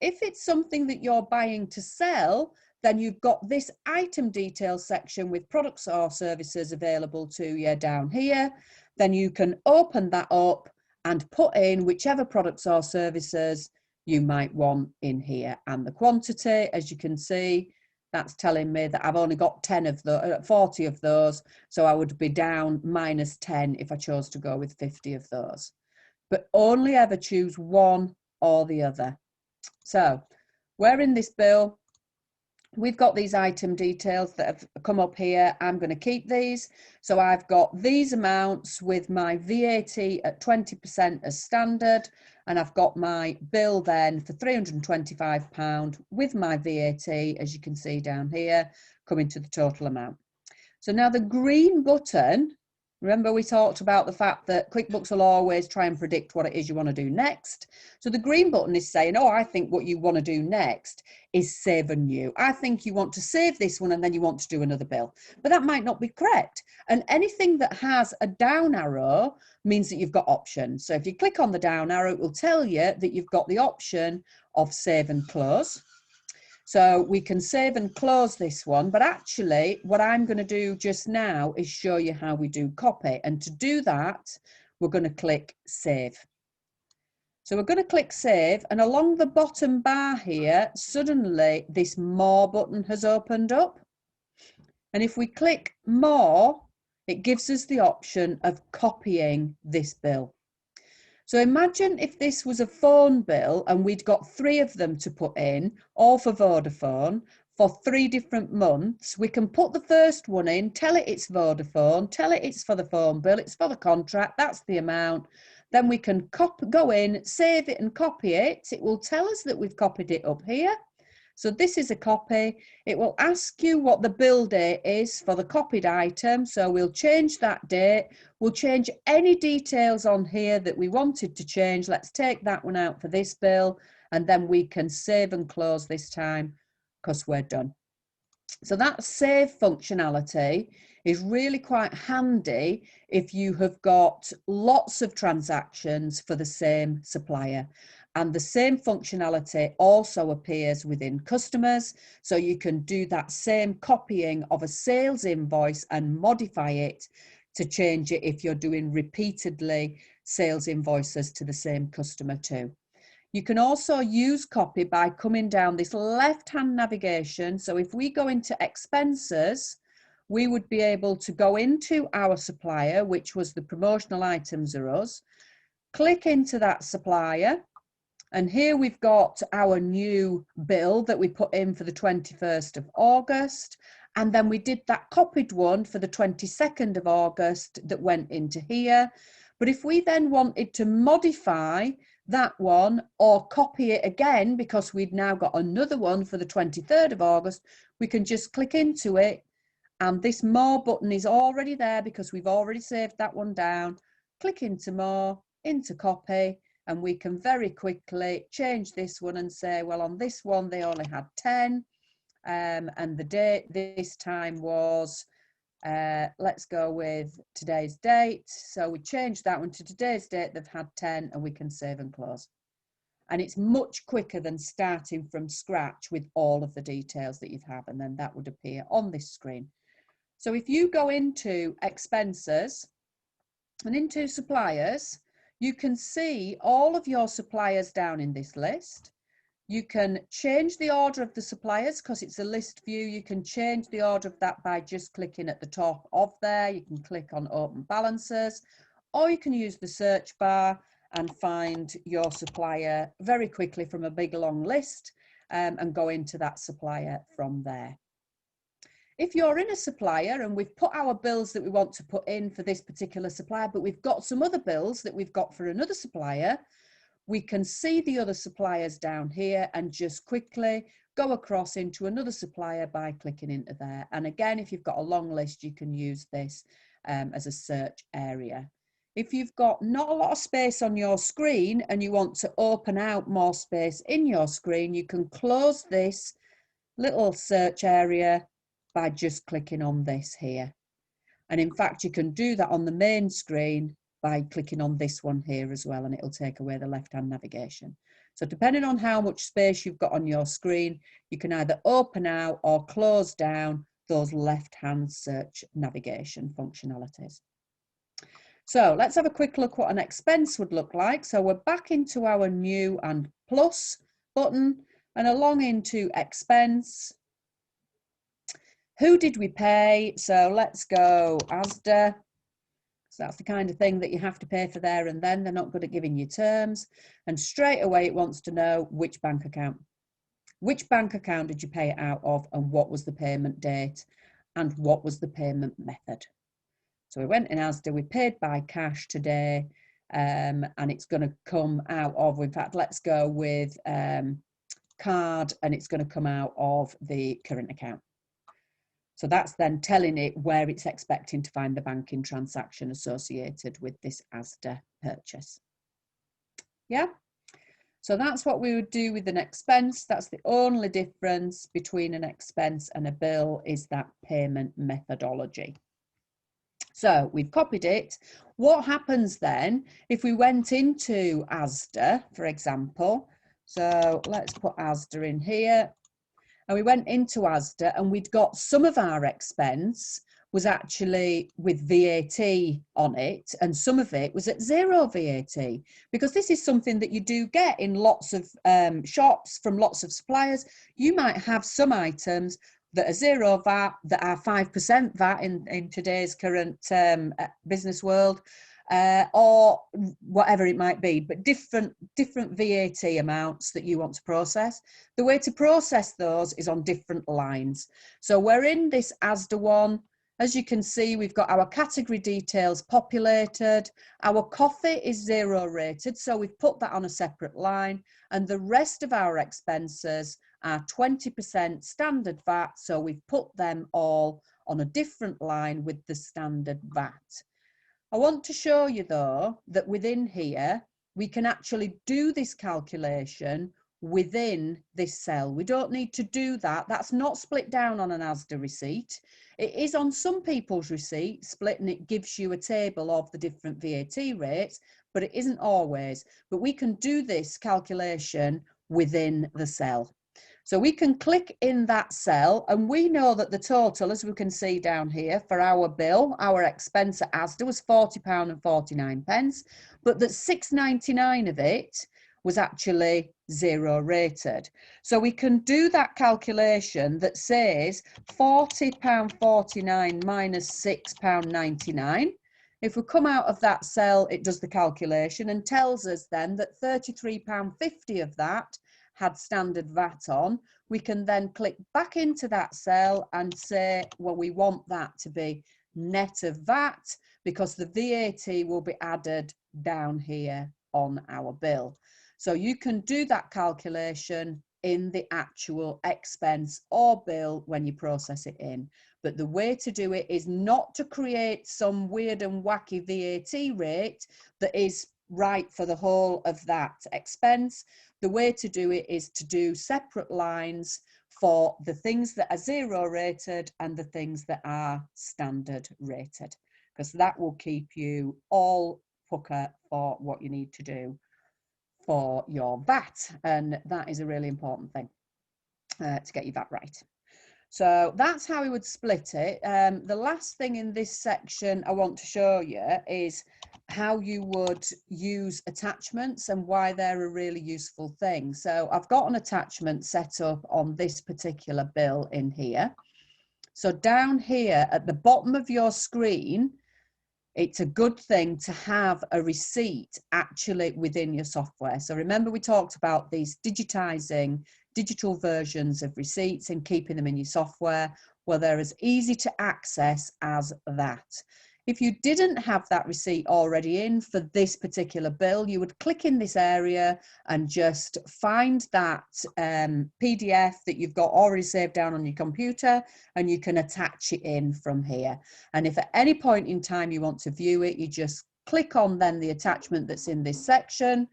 If it's something that you're buying to sell, then you've got this item details section with products or services available to you down here. Then you can open that up and put in whichever products or services you might want in here. And the quantity, as you can see, that's telling me that I've only got 40 of those. So I would be down minus 10 if I chose to go with 50 of those. But only ever choose one or the other. So we're in this bill. We've got these item details that have come up here. I'm going to keep these. So I've got these amounts with my VAT at 20% as standard. And I've got my bill then for £325 with my VAT, as you can see down here, coming to the total amount. So now the green button, remember we talked about the fact that QuickBooks will always try and predict what it is you want to do next. So the green button is saying, oh, I think what you want to do next is save a new. I think you want to save this one and then you want to do another bill. But that might not be correct. And anything that has a down arrow means that you've got options. So if you click on the down arrow, it will tell you that you've got the option of save and close. So we can save and close this one, but actually what I'm going to do just now is show you how we do copy. And to do that, we're going to click save. So we're going to click save, and along the bottom bar here, suddenly this more button has opened up. And if we click more, it gives us the option of copying this bill. So imagine if this was a phone bill and we'd got 3 of them to put in, all for Vodafone, for 3 different months. We can put the first one in, tell it it's Vodafone, tell it it's for the phone bill, it's for the contract, that's the amount. Then we can go in, save it and copy it. It will tell us that we've copied it up here. So this is a copy. It will ask you what the bill date is for the copied item. So we'll change that date. We'll change any details on here that we wanted to change. Let's take that one out for this bill. And then we can save and close this time because we're done. So that save functionality is really quite handy if you have got lots of transactions for the same supplier. And the same functionality also appears within customers. So you can do that same copying of a sales invoice and modify it to change it if you're doing repeatedly sales invoices to the same customer too. You can also use copy by coming down this left-hand navigation. So if we go into expenses, we would be able to go into our supplier, which was the promotional items are us, click into that supplier, and here we've got our new bill that we put in for the 21st of August. And then we did that copied one for the 22nd of August that went into here. But if we then wanted to modify that one or copy it again, because we've now got another one for the 23rd of August, we can just click into it. And this more button is already there because we've already saved that one down. Click into more, into copy, and we can very quickly change this one and say, well, on this one, they only had 10. And the date this time was, let's go with today's date. So we change that one to today's date. They've had 10, and we can save and close. And it's much quicker than starting from scratch with all of the details that you have, and then that would appear on this screen. So if you go into expenses and into suppliers, you can see all of your suppliers down in this list. You can change the order of the suppliers because it's a list view. You can change the order of that by just clicking at the top of there. You can click on open balances, or you can use the search bar and find your supplier very quickly from a big long list and go into that supplier from there. If you're in a supplier and we've put our bills that we want to put in for this particular supplier, but we've got some other bills that we've got for another supplier, we can see the other suppliers down here and just quickly go across into another supplier by clicking into there. And again, if you've got a long list, you can use this as a search area. If you've got not a lot of space on your screen and you want to open out more space in your screen, you can close this little search area by just clicking on this here. And in fact, you can do that on the main screen by clicking on this one here as well, and it'll take away the left-hand navigation. So depending on how much space you've got on your screen, you can either open out or close down those left-hand search navigation functionalities. So let's have a quick look what an expense would look like. So we're back into our new and plus button and along into expense. Who did we pay? So let's go Asda. So that's the kind of thing that you have to pay for there and then. They're not good at giving you terms. And straight away it wants to know which bank account. Which bank account did you pay it out of, and what was the payment date, and what was the payment method? So we went in Asda, we paid by cash today, and it's going to come out of, in fact, let's go with card, and it's going to come out of the current account. So that's then telling it where it's expecting to find the banking transaction associated with this Asda purchase. Yeah, so that's what we would do with an expense. That's the only difference between an expense and a bill, is that payment methodology. So we've copied it. What happens then if we went into Asda, for example? So let's put Asda in here. And we went into Asda and we'd got some of our expense was actually with VAT on it, and some of it was at zero VAT, because this is something that you do get in lots of shops from lots of suppliers. You might have some items that are zero VAT, that are 5% VAT in today's current business world, or whatever it might be, but different VAT amounts that you want to process. The way to process those is on different lines. So we're in this Asda one. As you can see, we've got our category details populated. Our coffee is zero rated, so we've put that on a separate line, and the rest of our expenses are 20% standard VAT, so we've put them all on a different line with the standard VAT. I want to show you though that within here we can actually do this calculation within this cell. We don't need to do that. That's not split down on an Asda receipt. It is on some people's receipt split, and it gives you a table of the different VAT rates, but it isn't always. But we can do this calculation within the cell. So we can click in that cell, and we know that the total, as we can see down here, for our bill, our expense at Asda was £40.49, but that £6.99 of it was actually 0 rated. So we can do that calculation that says £40.49 minus £6.99. If we come out of that cell, it does the calculation and tells us then that £33.50 of that had standard VAT on. We can then click back into that cell and say, well, we want that to be net of VAT, because the VAT will be added down here on our bill. So you can do that calculation in the actual expense or bill when you process it in. But the way to do it is not to create some weird and wacky VAT rate that is right for the whole of that expense. The way to do it is to do separate lines for the things that are 0 rated and the things that are standard rated, because that will keep you all pucker for what you need to do for your VAT. And that is a really important thing to get your VAT right. So that's how we would split it. The last thing in this section I want to show you is how you would use attachments and why they're a really useful thing. So I've got an attachment set up on this particular bill in here. So down here at the bottom of your screen, it's a good thing to have a receipt actually within your software. So remember, we talked about these digitizing digital versions of receipts and keeping them in your software. Well, they're as easy to access as that. If you didn't have that receipt already in for this particular bill, you would click in this area and just find that PDF that you've got already saved down on your computer, and you can attach it in from here. And if at any point in time you want to view it, you just click on then the attachment that's in this section,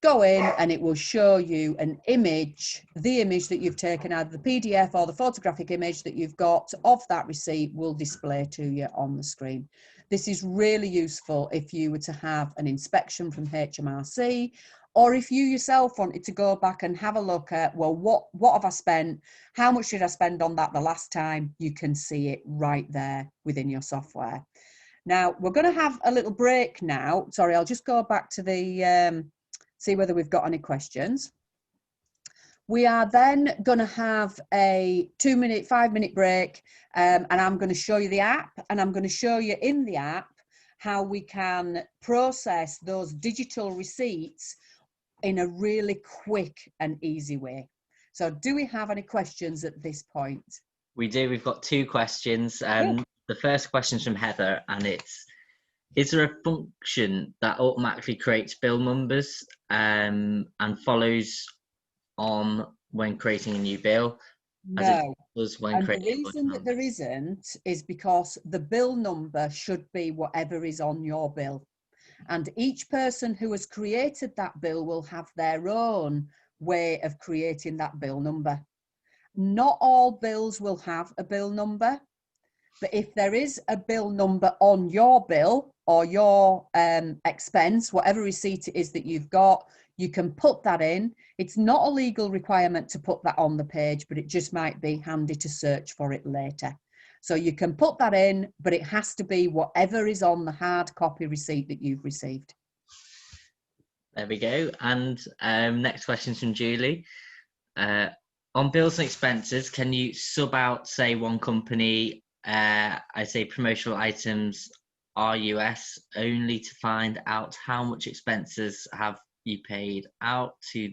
go in, and it will show you an image, the image that you've taken, either the PDF or the photographic image that you've got of that receipt will display to you on the screen. This is really useful if you were to have an inspection from HMRC, or if you yourself wanted to go back and have a look at, well, what have I spent? How much did I spend on that the last time? You can see it right there within your software. Now, we're going to have a little break now. Sorry, I'll just go back to the see whether we've got any questions. We are then going to have a 5-minute break, and I'm going to show you the app, and I'm going to show you in the app how we can process those digital receipts in a really quick and easy way. So do we have any questions at this point? We do. We've got 2 questions. The first question is from Heather, and it's, is there a function that automatically creates bill numbers and follows on when creating a new bill? No. And the reason that there isn't is because the bill number should be whatever is on your bill. And each person who has created that bill will have their own way of creating that bill number. Not all bills will have a bill number, but if there is a bill number on your bill or your expense, whatever receipt it is that you've got, you can put that in. It's not a legal requirement to put that on the page, but it just might be handy to search for it later. So you can put that in, but it has to be whatever is on the hard copy receipt that you've received. There we go. And next question is from Julie. On bills and expenses, can you sub out, say, one company, I say promotional items RUS, only to find out how much expenses have you paid out to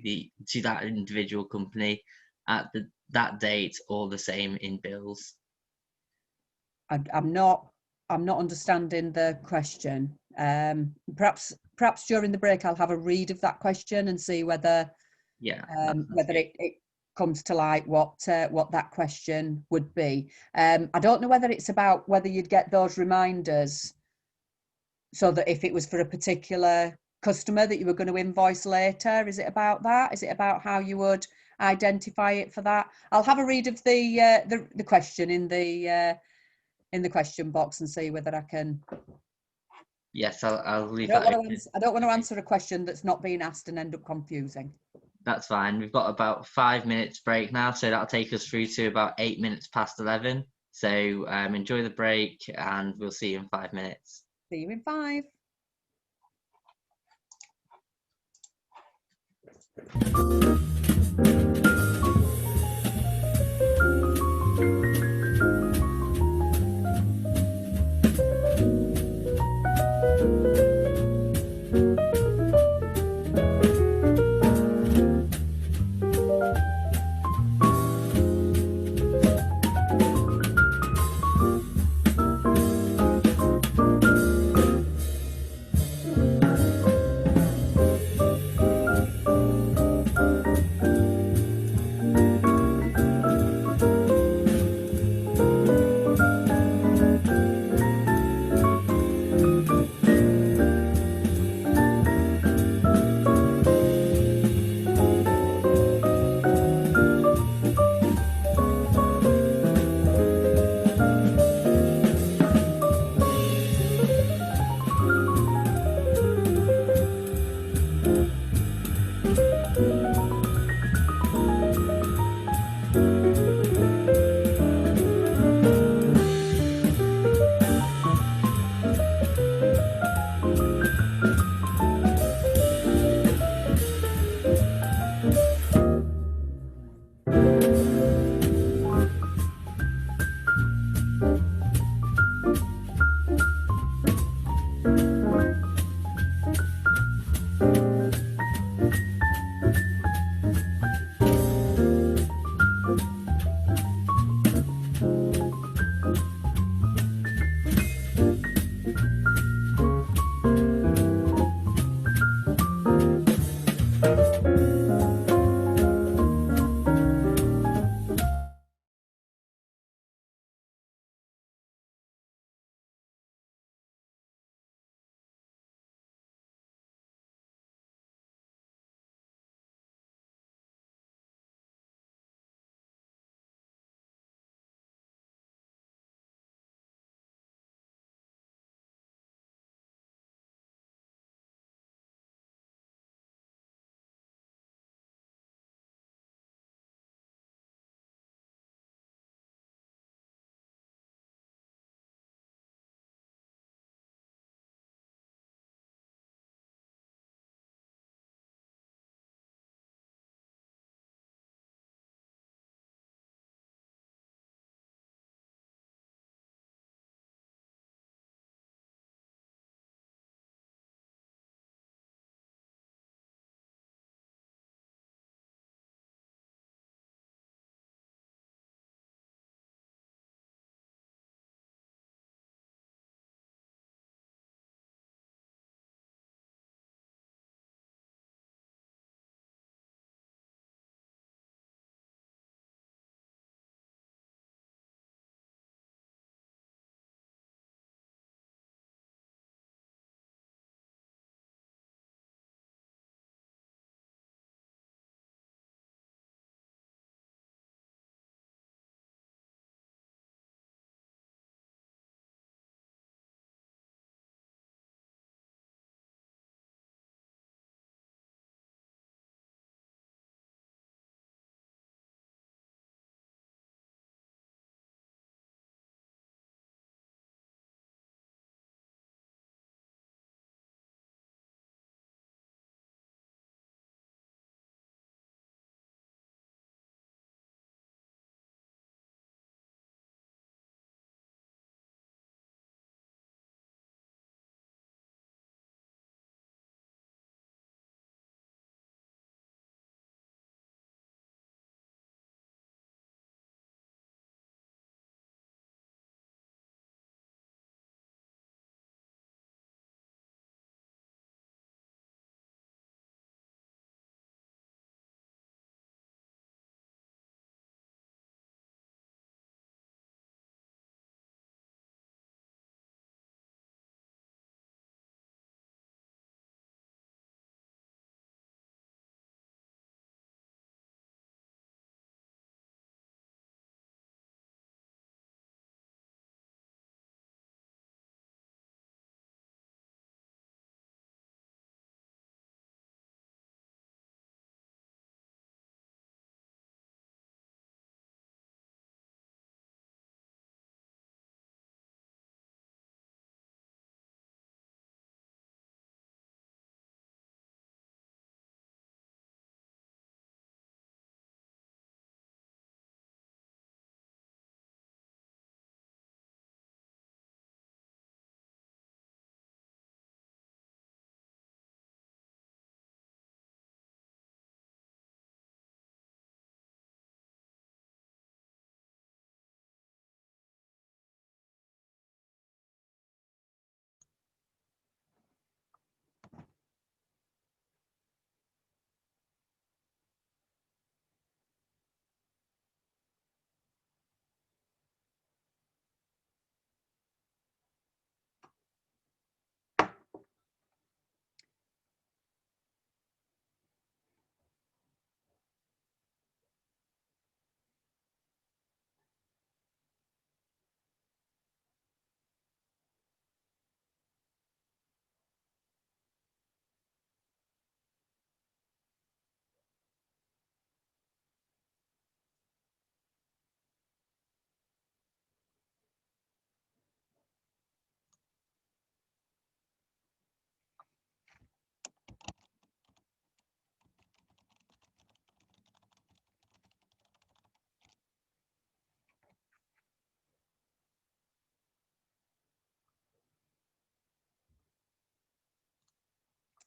that individual company at that date, or the same in bills? I'm not understanding the question. Perhaps during the break I'll have a read of that question and see whether it comes to light what that question would be. I don't know whether it's about whether you'd get those reminders, so that if it was for a particular customer that you were going to invoice later. Is it about that? Is it about how you would identify it for that? I'll have a read of the question in the question box and see whether I can. Yes, I'll leave that. I don't want to answer a question that's not being asked and end up confusing. That's fine. We've got about 5 minutes break now, so that'll take us through to about 8 minutes past 11. So enjoy the break, and we'll see you in 5 minutes. See you in 5.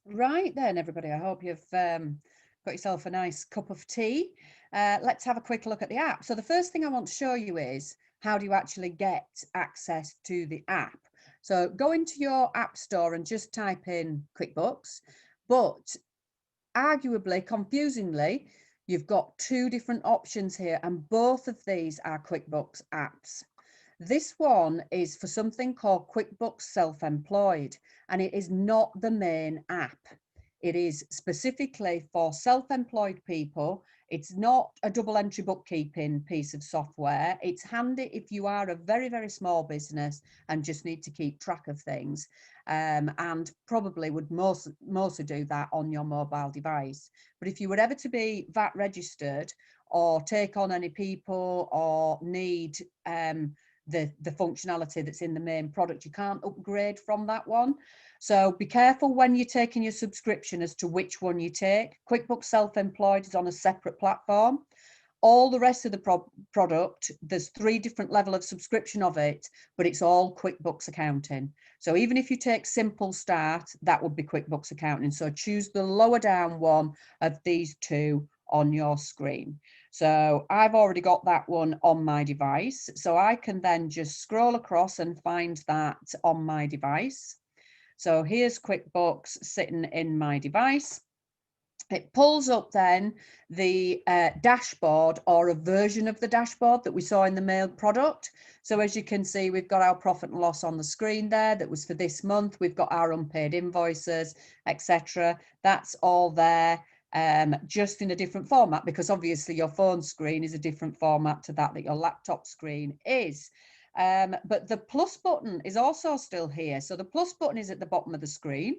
Right then, everybody, I hope you've got yourself a nice cup of tea. Let's have a quick look at the app. So the first thing I want to show you is how do you actually get access to the app. So go into your app store and just type in QuickBooks, but arguably, confusingly, you've got two different options here, and both of these are QuickBooks apps. This one is for something called QuickBooks Self-Employed, and it is not the main app. It is specifically for self-employed people. It's not a double entry bookkeeping piece of software. It's handy if you are a very, very small business and just need to keep track of things, and probably would mostly do that on your mobile device. But if you were ever to be VAT registered or take on any people or need the functionality that's in the main product, you can't upgrade from that one. So be careful when you're taking your subscription as to which one you take. QuickBooks Self-Employed is on a separate platform. All the rest of the product, there's 3 different levels of subscription of it, but it's all QuickBooks Accounting. So even if you take Simple Start, that would be QuickBooks Accounting. So choose the lower down one of these 2 on your screen. So I've already got that one on my device. So I can then just scroll across and find that on my device. So here's QuickBooks sitting in my device. It pulls up then the dashboard, or a version of the dashboard that we saw in the mailed product. So as you can see, we've got our profit and loss on the screen there. That was for this month. We've got our unpaid invoices, etc. That's all there, just in a different format, because obviously your phone screen is a different format to that your laptop screen is. But the plus button is also still here. So the plus button is at the bottom of the screen.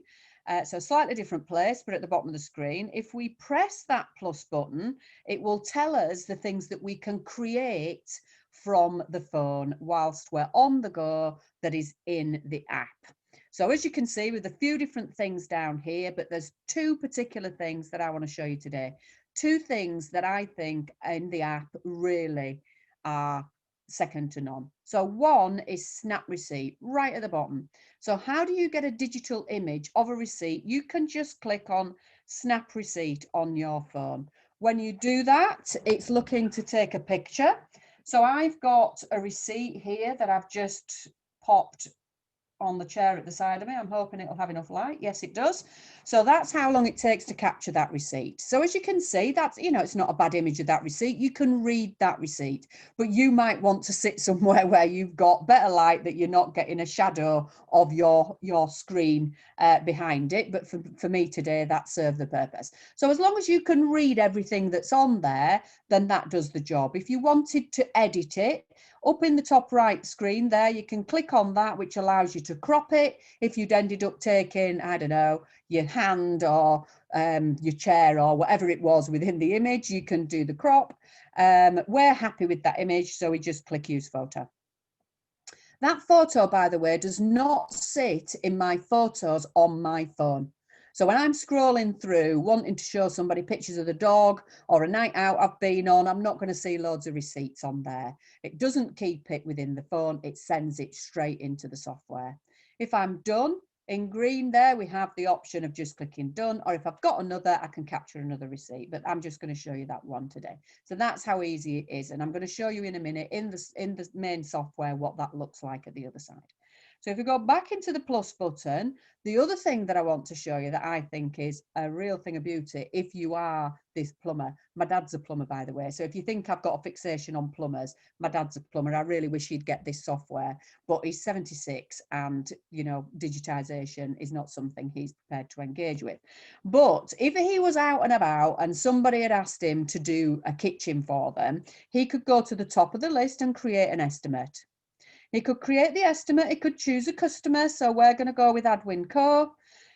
So slightly different place, but at the bottom of the screen. If we press that plus button, it will tell us the things that we can create from the phone whilst we're on the go that is in the app. So as you can see, with a few different things down here, but there's 2 particular things that I want to show you today. 2 things that I think in the app really are second to none. So one is Snap Receipt right at the bottom. So how do you get a digital image of a receipt? You can just click on Snap Receipt on your phone. When you do that, it's looking to take a picture. So I've got a receipt here that I've just popped on the chair at the side of me. I'm hoping it'll have enough light. Yes, it does. So that's how long it takes to capture that receipt. So as you can see, that's, it's not a bad image of that receipt. You can read that receipt, but you might want to sit somewhere where you've got better light, that you're not getting a shadow of your screen behind it. But for me today, that served the purpose. So as long as you can read everything that's on there, then that does the job. If you wanted to edit it, up in the top right screen there, you can click on that, which allows you to crop it. If you'd ended up taking, I don't know, your hand or your chair or whatever it was within the image, you can do the crop. We're happy with that image, so we just click Use Photo. That photo, by the way, does not sit in my photos on my phone. So when I'm scrolling through wanting to show somebody pictures of the dog or a night out I've been on, I'm not going to see loads of receipts on there. It doesn't keep it within the phone. It sends it straight into the software. If I'm done, in green there, we have the option of just clicking done, or if I've got another, I can capture another receipt, but I'm just going to show you that one today. So that's how easy it is. And I'm going to show you in a minute in the main software what that looks like at the other side. So if we go back into the plus button, the other thing that I want to show you that I think is a real thing of beauty, if you are this plumber, my dad's a plumber, by the way. So if you think I've got a fixation on plumbers, my dad's a plumber. I really wish he'd get this software, but he's 76 and, digitization is not something he's prepared to engage with. But if he was out and about and somebody had asked him to do a kitchen for them, he could go to the top of the list and create an estimate. He could create the estimate, he could choose a customer, so we're going to go with Adwin Co.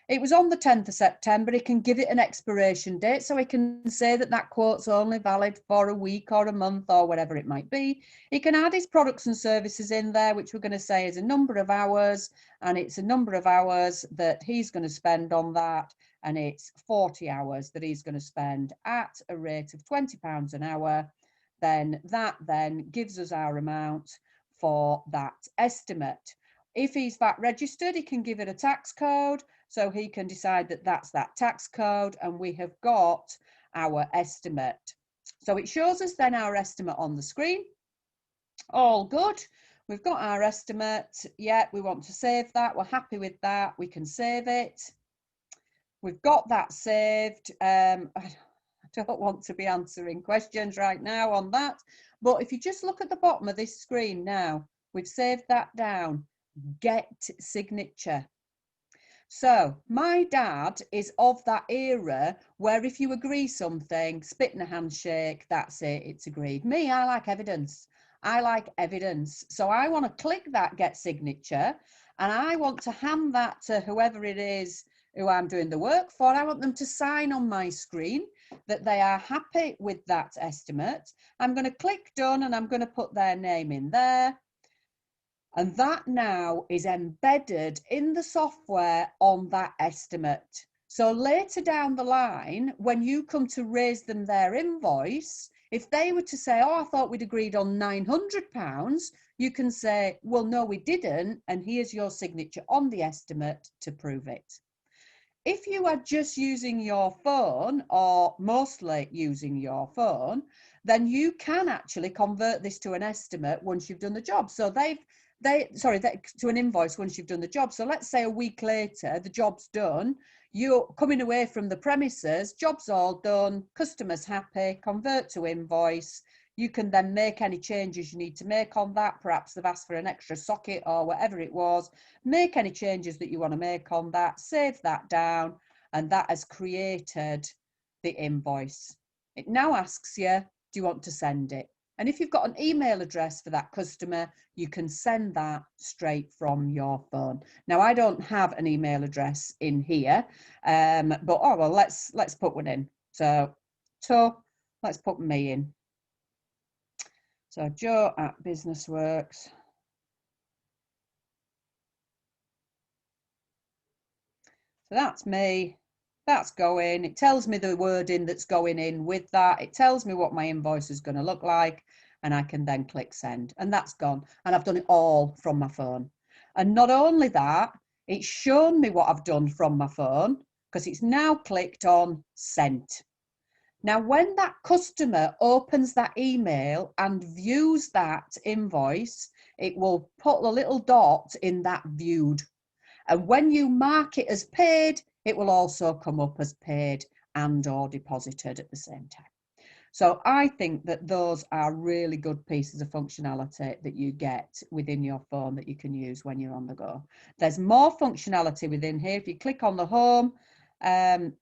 It was on the 10th of September, he can give it an expiration date, so he can say that that quote's only valid for a week or a month or whatever it might be. He can add his products and services in there, which we're going to say is a number of hours, and it's a number of hours that he's going to spend on that, and it's 40 hours that he's going to spend at a rate of £20 an hour. Then that then gives us our amount for that estimate. If he's VAT registered, he can give it a tax code, so he can decide that that's that tax code, and we have got our estimate. So it shows us then our estimate on the screen. All good. We've got our estimate. Yeah, we want to save that. We're happy with that. We can save it. We've got that saved. I don't want to be answering questions right now on that, but if you just look at the bottom of this screen now, we've saved that down. Get signature. So my dad is of that era where if you agree something, spit in a handshake, that's it, it's agreed. Me, I like evidence. I like evidence. So I want to click that get signature, and I want to hand that to whoever it is who I'm doing the work for. I want them to sign on my screen that they are happy with that estimate. I'm going to click done, and I'm going to put their name in there. And that now is embedded in the software on that estimate. So later down the line, when you come to raise them their invoice, if they were to say, oh, I thought we'd agreed on £900, you can say, well, no, we didn't. And here's your signature on the estimate to prove it. If you are just using your phone, or mostly using your phone, then you can actually convert this to an estimate once you've done the job. So to an invoice once you've done the job. So let's say a week later, the job's done, you're coming away from the premises, job's all done, customer's happy, convert to invoice. You can then make any changes you need to make on that. Perhaps they've asked for an extra socket or whatever it was. Make any changes that you want to make on that, save that down, and that has created the invoice. It now asks you, do you want to send it? And if you've got an email address for that customer, you can send that straight from your phone. Now, I don't have an email address in here, but oh well, let's put one in. So let's put me in. So Jo at Businessworks. So that's me. That's going. It tells me the wording that's going in with that. It tells me what my invoice is going to look like, and I can then click send, and that's gone. And I've done it all from my phone. And not only that, it's shown me what I've done from my phone because it's now clicked on sent. Now, when that customer opens that email and views that invoice, it will put a little dot in that viewed. And when you mark it as paid, it will also come up as paid and or deposited at the same time. So I think that those are really good pieces of functionality that you get within your phone that you can use when you're on the go. There's more functionality within here. If you click on the home and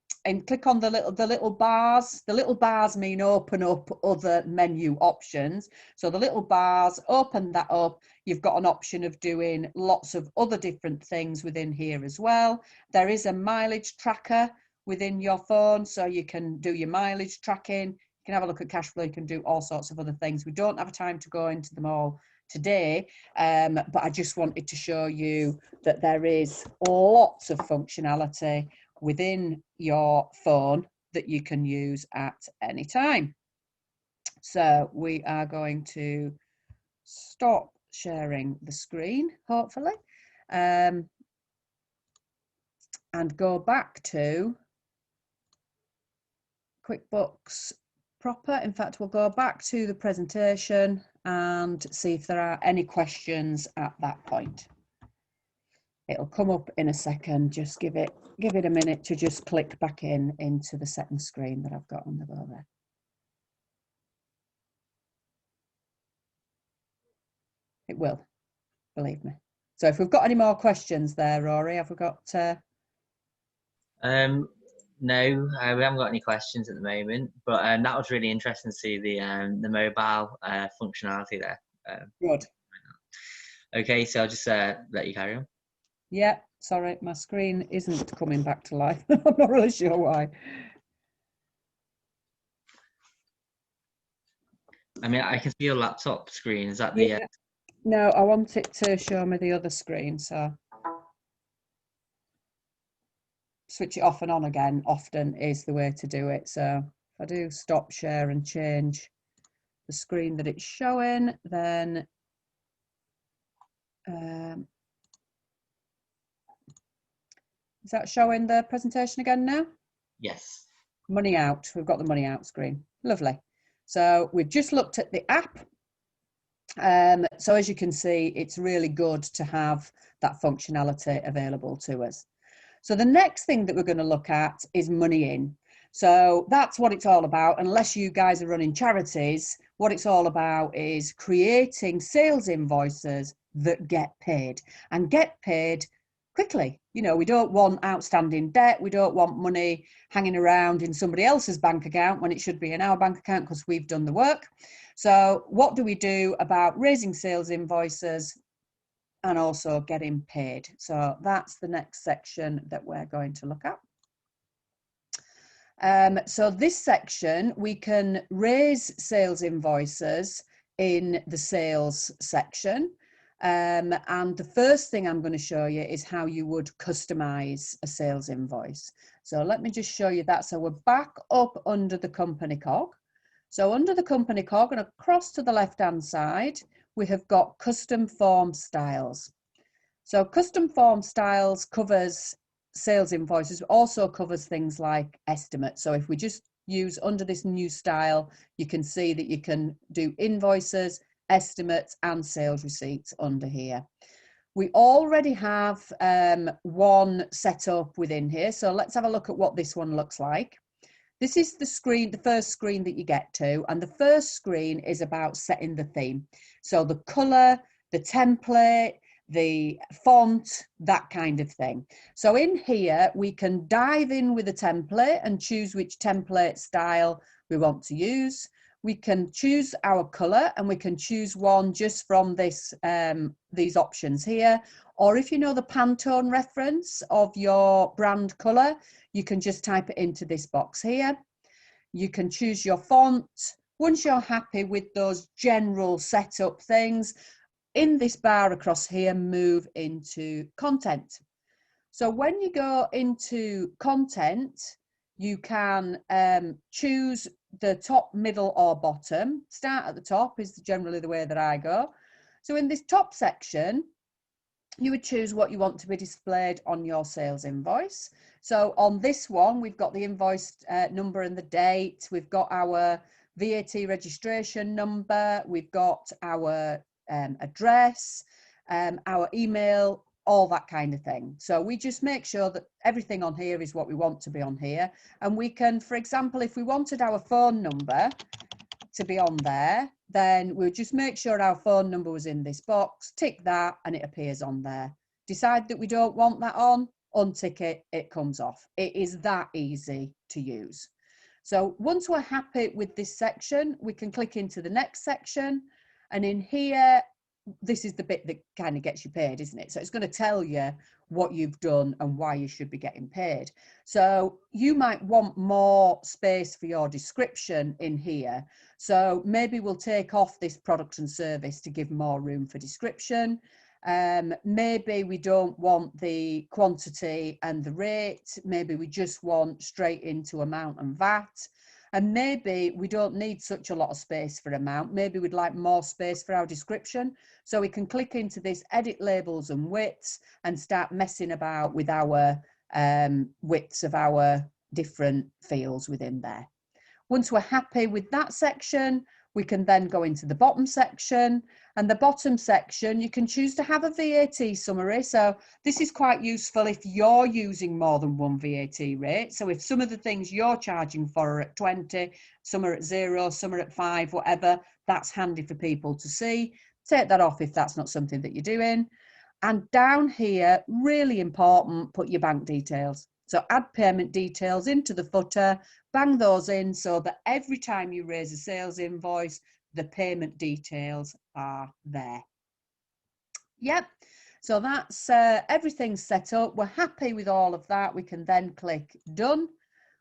click on the little bars mean open up other menu options. So the little bars, open that up. You've got an option of doing lots of other different things within here as well. There is a mileage tracker within your phone, so you can do your mileage tracking. You can have a look at cash flow. You can do all sorts of other things. We don't have time to go into them all today, but I just wanted to show you that there is lots of functionality within your phone that you can use at any time. So we are going to stop sharing the screen, hopefully, and go back to QuickBooks proper. In fact, we'll go back to the presentation and see if there are any questions at that point. It'll come up in a second. Just give it a minute to just click back into the second screen that I've got on the go there. It will, believe me. So if we've got any more questions there, Rory, have we got? No, we haven't got any questions at the moment, but that was really interesting to see the mobile functionality there. Good. Okay, so I'll just let you carry on. Yeah, sorry, my screen isn't coming back to life. I'm not really sure why. I mean, I can see your laptop screen. Is that the? Yeah. No, I want it to show me the other screen, so switch it off and on again often is the way to do it. So if I do stop share and change the screen that it's showing, then Is that showing the presentation again now? Yes. Money out. We've got the money out screen. Lovely. So we've just looked at the app. So as you can see, it's really good to have that functionality available to us. So the next thing that we're going to look at is money in. So that's what it's all about. Unless you guys are running charities, what it's all about is creating sales invoices that get paid and get paid quickly. You know, we don't want outstanding debt. We don't want money hanging around in somebody else's bank account when it should be in our bank account because we've done the work. So what do we do about raising sales invoices and also getting paid? So that's the next section that we're going to look at. So this section, we can raise sales invoices in the sales section. And the first thing I'm going to show you is how you would customize a sales invoice. So let me just show you that. So we're back up under the company cog. So under the company cog and across to the left-hand side, we have got custom form styles. So custom form styles covers sales invoices, also covers things like estimates. So if we just use under this new style, you can see that you can do invoices, estimates and sales receipts under here. We already have one set up within here. So let's have a look at what this one looks like. This is the screen, the first screen that you get to, and the first screen is about setting the theme. So the color, the template, the font, that kind of thing. So in here, we can dive in with a template and choose which template style we want to use. We can choose our color and we can choose one just from this, these options here. Or if you know the Pantone reference of your brand color, you can just type it into this box here. You can choose your font. Once you're happy with those general setup things, in this bar across here, move into content. So when you go into content, you can choose the top, middle or bottom. Start at the top is generally the way that I go. So in this top section, you would choose what you want to be displayed on your sales invoice. So on this one, we've got the invoice number and the date. We've got our VAT registration number. We've got our address, our email, all that kind of thing. So we just make sure that everything on here is what we want to be on here. And we can, for example, if we wanted our phone number to be on there, then we'll just make sure our phone number was in this box, tick that, and it appears on there. Decide that we don't want that on, untick it, it comes off. It is that easy to use. So once we're happy with this section, we can click into the next section. And in here, this is the bit that kind of gets you paid, isn't it? So it's going to tell you what you've done and why you should be getting paid. So you might want more space for your description in here. So maybe we'll take off this product and service to give more room for description. Maybe we don't want the quantity and the rate. Maybe we just want straight into amount and VAT. And maybe we don't need such a lot of space for amount. Maybe we'd like more space for our description. So we can click into this edit labels and widths and start messing about with our widths of our different fields within there. Once we're happy with that section, we can then go into the bottom section. And the bottom section, you can choose to have a VAT summary. So this is quite useful if you're using more than one VAT rate. So if some of the things you're charging for are at 20, some are at 0, some are at 5, whatever, that's handy for people to see. Take that off if that's not something that you're doing. And down here, really important, put your bank details. So add payment details into the footer, bang those in so that every time you raise a sales invoice, the payment details are there. Yep, so that's everything's set up. We're happy with all of that. We can then click done.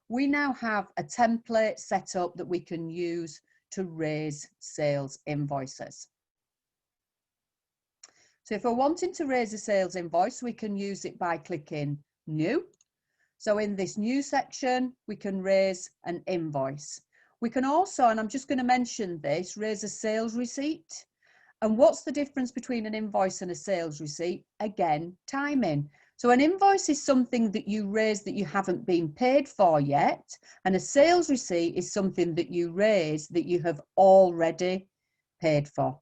We now have a template set up that we can use to raise sales invoices. So if we're wanting to raise a sales invoice, we can use it by clicking new. So in this new section, we can raise an invoice. We can also, and I'm just going to mention this, raise a sales receipt. And what's the difference between an invoice and a sales receipt? Again, timing. So an invoice is something that you raise that you haven't been paid for yet, and a sales receipt is something that you raise that you have already paid for.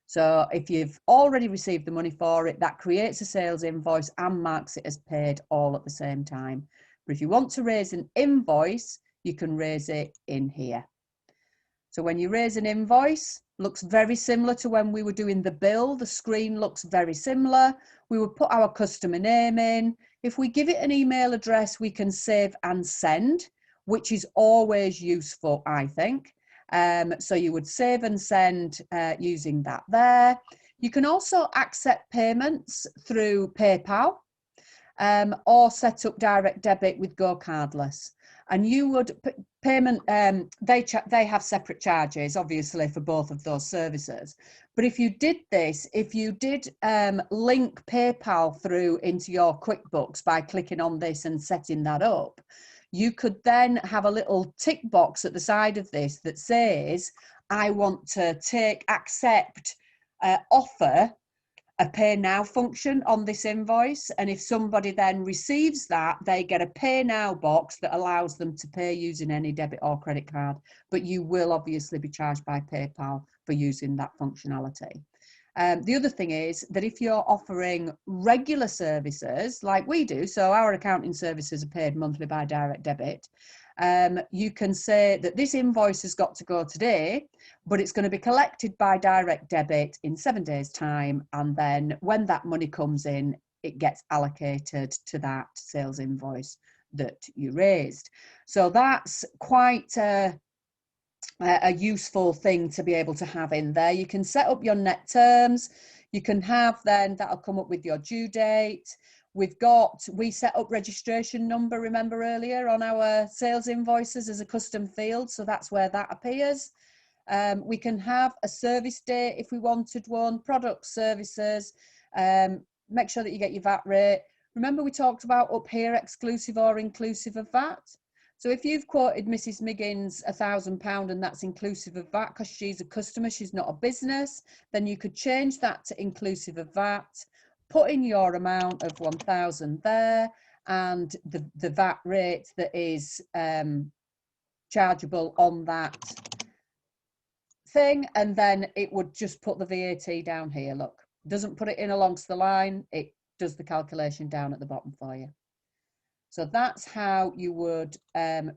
So if you've already received the money for it, that creates a sales invoice and marks it as paid all at the same time. But if you want to raise an invoice, you can raise it in here. So when you raise an invoice, looks very similar to when we were doing the bill. The screen looks very similar. We would put our customer name in. If we give it an email address, we can save and send, which is always useful, I think. So you would save and send using that there. You can also accept payments through PayPal or set up direct debit with Go Cardless. And you would payment, they have separate charges, obviously, for both of those services. But if you did this, if you did link PayPal through into your QuickBooks by clicking on this and setting that up, you could then have a little tick box at the side of this that says, I want to accept, offer a pay now function on this invoice. And if somebody then receives that, they get a pay now box that allows them to pay using any debit or credit card. But you will obviously be charged by PayPal for using that functionality. The other thing is that if you're offering regular services like we do, so our accounting services are paid monthly by direct debit, you can say that this invoice has got to go today, but it's going to be collected by direct debit in 7 days' time. And then when that money comes in, it gets allocated to that sales invoice that you raised. So that's quite a useful thing to be able to have in there. You can set up your net terms. You can have then, that'll come up with your due date. We set up registration number, remember earlier, on our sales invoices as a custom field. So that's where that appears. We can have a service date if we wanted one, product services. Make sure that you get your VAT rate. Remember we talked about up here, exclusive or inclusive of VAT. So if you've quoted Mrs. Miggins £1,000 and that's inclusive of VAT because she's a customer, she's not a business, then you could change that to inclusive of VAT, put in your amount of 1,000 there and the VAT rate that is chargeable on that thing, and then it would just put the VAT down here. Look, doesn't put it in alongst the line, it does the calculation down at the bottom for you. So that's how you would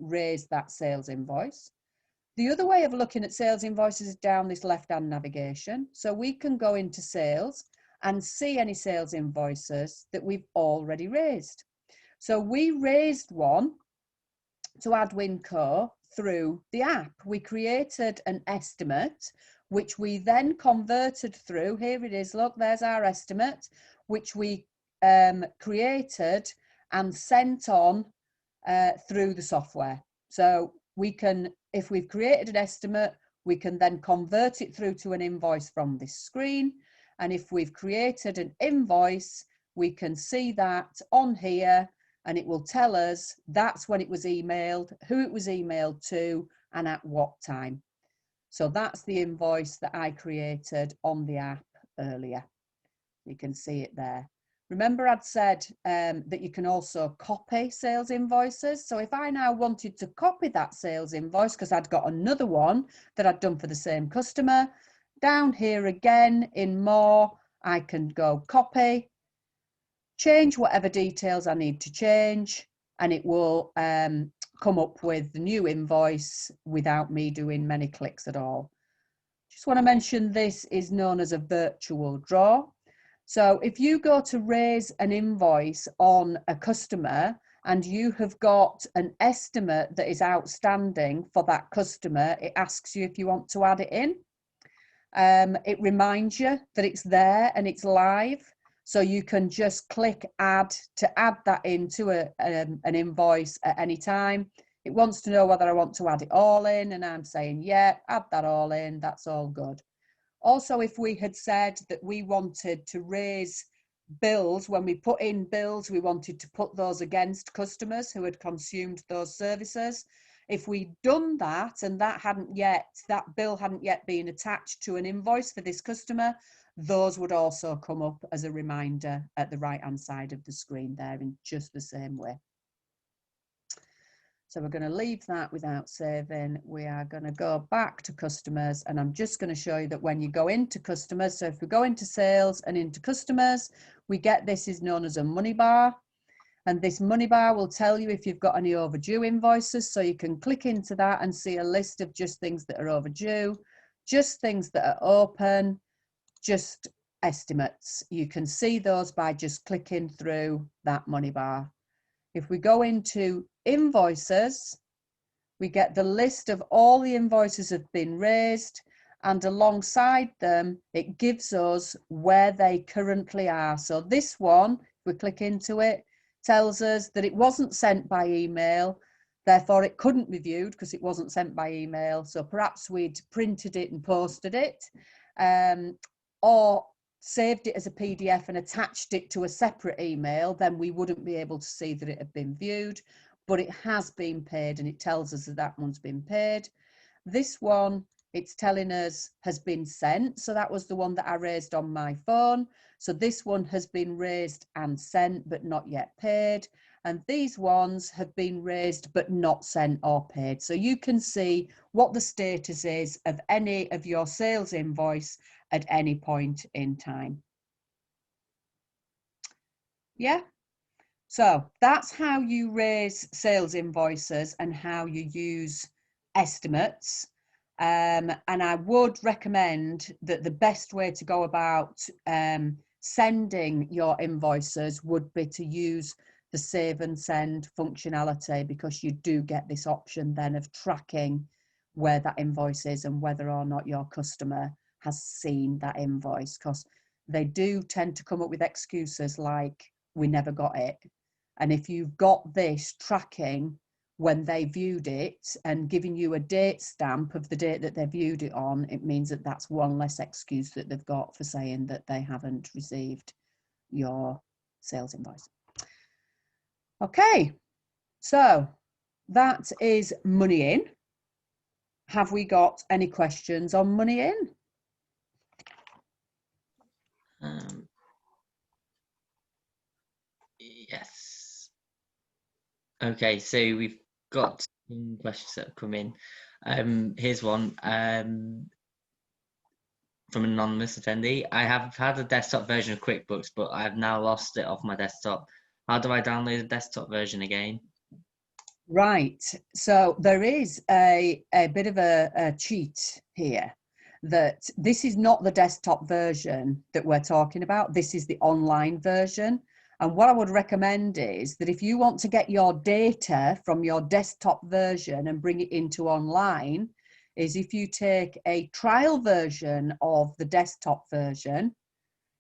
raise that sales invoice. The other way of looking at sales invoices is down this left-hand navigation. So we can go into sales and see any sales invoices that we've already raised. So we raised one to AdWinCo through the app. We created an estimate, which we then converted through. Here it is, look, there's our estimate, which we created and sent on through the software. So we can, if we've created an estimate, we can then convert it through to an invoice from this screen. And if we've created an invoice, we can see that on here and it will tell us that's when it was emailed, who it was emailed to, and at what time. So that's the invoice that I created on the app earlier. You can see it there. Remember I'd said that you can also copy sales invoices. So if I now wanted to copy that sales invoice, because I'd got another one that I'd done for the same customer, down here again in more, I can go copy, change whatever details I need to change, and it will come up with the new invoice without me doing many clicks at all. Just want to mention this is known as a virtual draw. So if you go to raise an invoice on a customer and you have got an estimate that is outstanding for that customer, it asks you if you want to add it in. It reminds you that it's there and it's live. So you can just click add to add that into an invoice at any time. It wants to know whether I want to add it all in, and I'm saying, yeah, add that all in, that's all good. Also, if we had said that we wanted to raise bills, when we put in bills, we wanted to put those against customers who had consumed those services. If we'd done that and that bill hadn't yet been attached to an invoice for this customer, those would also come up as a reminder at the right-hand side of the screen there in just the same way. So we're going to leave that without saving. We are going to go back to customers, and I'm just going to show you that when you go into customers, so if we go into sales and into customers, we get this is known as a money bar. And this money bar will tell you if you've got any overdue invoices. So you can click into that and see a list of just things that are overdue, just things that are open, just estimates. You can see those by just clicking through that money bar. If we go into invoices, we get the list of all the invoices have been raised, and alongside them, it gives us where they currently are. So this one, if we click into it, tells us that it wasn't sent by email, therefore it couldn't be viewed because it wasn't sent by email. So perhaps we'd printed it and posted it, or saved it as a PDF and attached it to a separate email, then we wouldn't be able to see that it had been viewed, but it has been paid and it tells us that that one's been paid. This one, it's telling us has been sent. So that was the one that I raised on my phone. So this one has been raised and sent, but not yet paid. And these ones have been raised, but not sent or paid. So you can see what the status is of any of your sales invoice at any point in time. Yeah. So that's how you raise sales invoices and how you use estimates. And I would recommend that the best way to go about sending your invoices would be to use the save and send functionality, because you do get this option then of tracking where that invoice is and whether or not your customer has seen that invoice, because they do tend to come up with excuses like we never got it. And if you've got this tracking when they viewed it and giving you a date stamp of the date that they viewed it on, it means that that's one less excuse that they've got for saying that they haven't received your sales invoice. Okay, so that is money in. Have we got any questions on money in? Yes. Okay, so we've got some questions that have come in. Here's one from an anonymous attendee. I have had a desktop version of QuickBooks, but I have now lost it off my desktop. How do I download the desktop version again? Right, so there is a bit of a cheat here, that this is not the desktop version that we're talking about. This is the online version. And what I would recommend is that if you want to get your data from your desktop version and bring it into online, is if you take a trial version of the desktop version,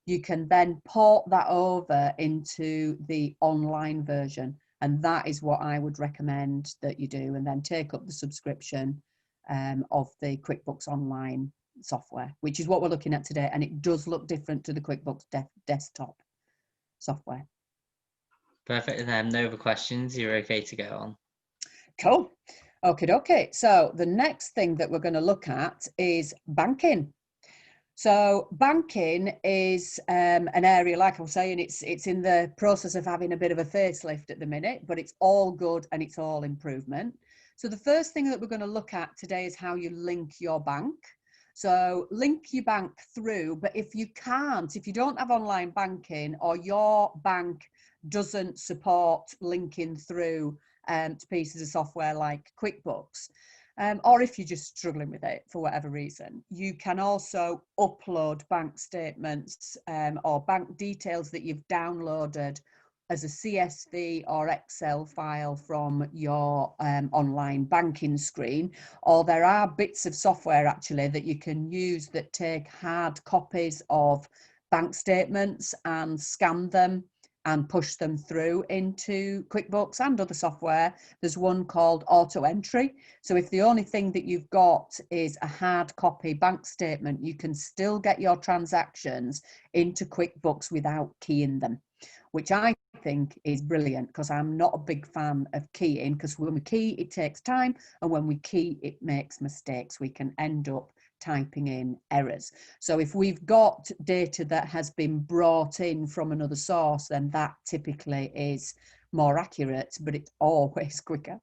you can then port that over into the online version. And that is what I would recommend that you do, and then take up the subscription of the QuickBooks Online software, which is what we're looking at today. And it does look different to the QuickBooks desktop software. Perfect. And no other questions. You're okay to go on. Cool. Okay. So the next thing that we're going to look at is banking. So banking is an area, like I was saying, it's in the process of having a bit of a facelift at the minute, but it's all good and it's all improvement. So the first thing that we're going to look at today is how you link your bank. So link your bank through, but if you don't have online banking, or your bank doesn't support linking through to pieces of software like QuickBooks, or if you're just struggling with it for whatever reason, you can also upload bank statements or bank details that you've downloaded as a CSV or Excel file from your online banking screen. Or there are bits of software actually that you can use that take hard copies of bank statements and scan them and push them through into QuickBooks and other software. There's one called Auto Entry. So if the only thing that you've got is a hard copy bank statement, you can still get your transactions into QuickBooks without keying them, which I think is brilliant, because I'm not a big fan of keying, because when we key, it takes time, and when we key, it makes mistakes. We can end up typing in errors. So if we've got data that has been brought in from another source, then that typically is more accurate, but it's always quicker.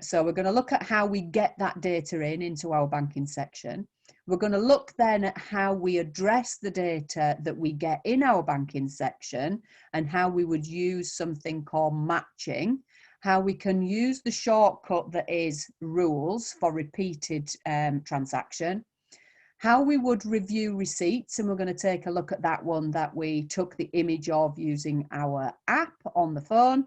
So we're going to look at how we get that data into our banking section. We're going to look then at how we address the data that we get in our banking section and how we would use something called matching, how we can use the shortcut that is rules for repeated transaction, how we would review receipts, and we're going to take a look at that one that we took the image of using our app on the phone,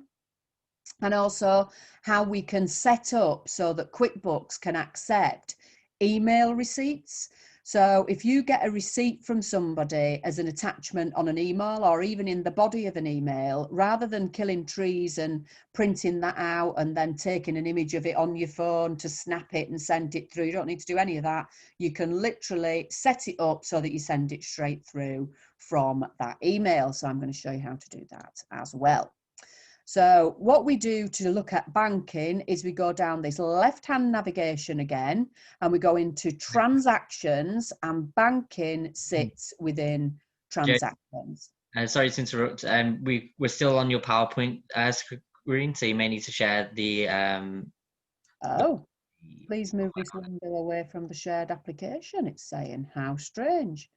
and also how we can set up so that QuickBooks can accept email receipts. So if you get a receipt from somebody as an attachment on an email or even in the body of an email, rather than killing trees and printing that out and then taking an image of it on your phone to snap it and send it through, you don't need to do any of that. You can literally set it up so that you send it straight through from that email. So I'm going to show you how to do that as well. So what we do to look at banking is we go down this left-hand navigation again, and we go into transactions, and banking sits within transactions. Sorry to interrupt. We're still on your PowerPoint screen, so you may need to share the. Please move this window away from the shared application. It's saying, how strange.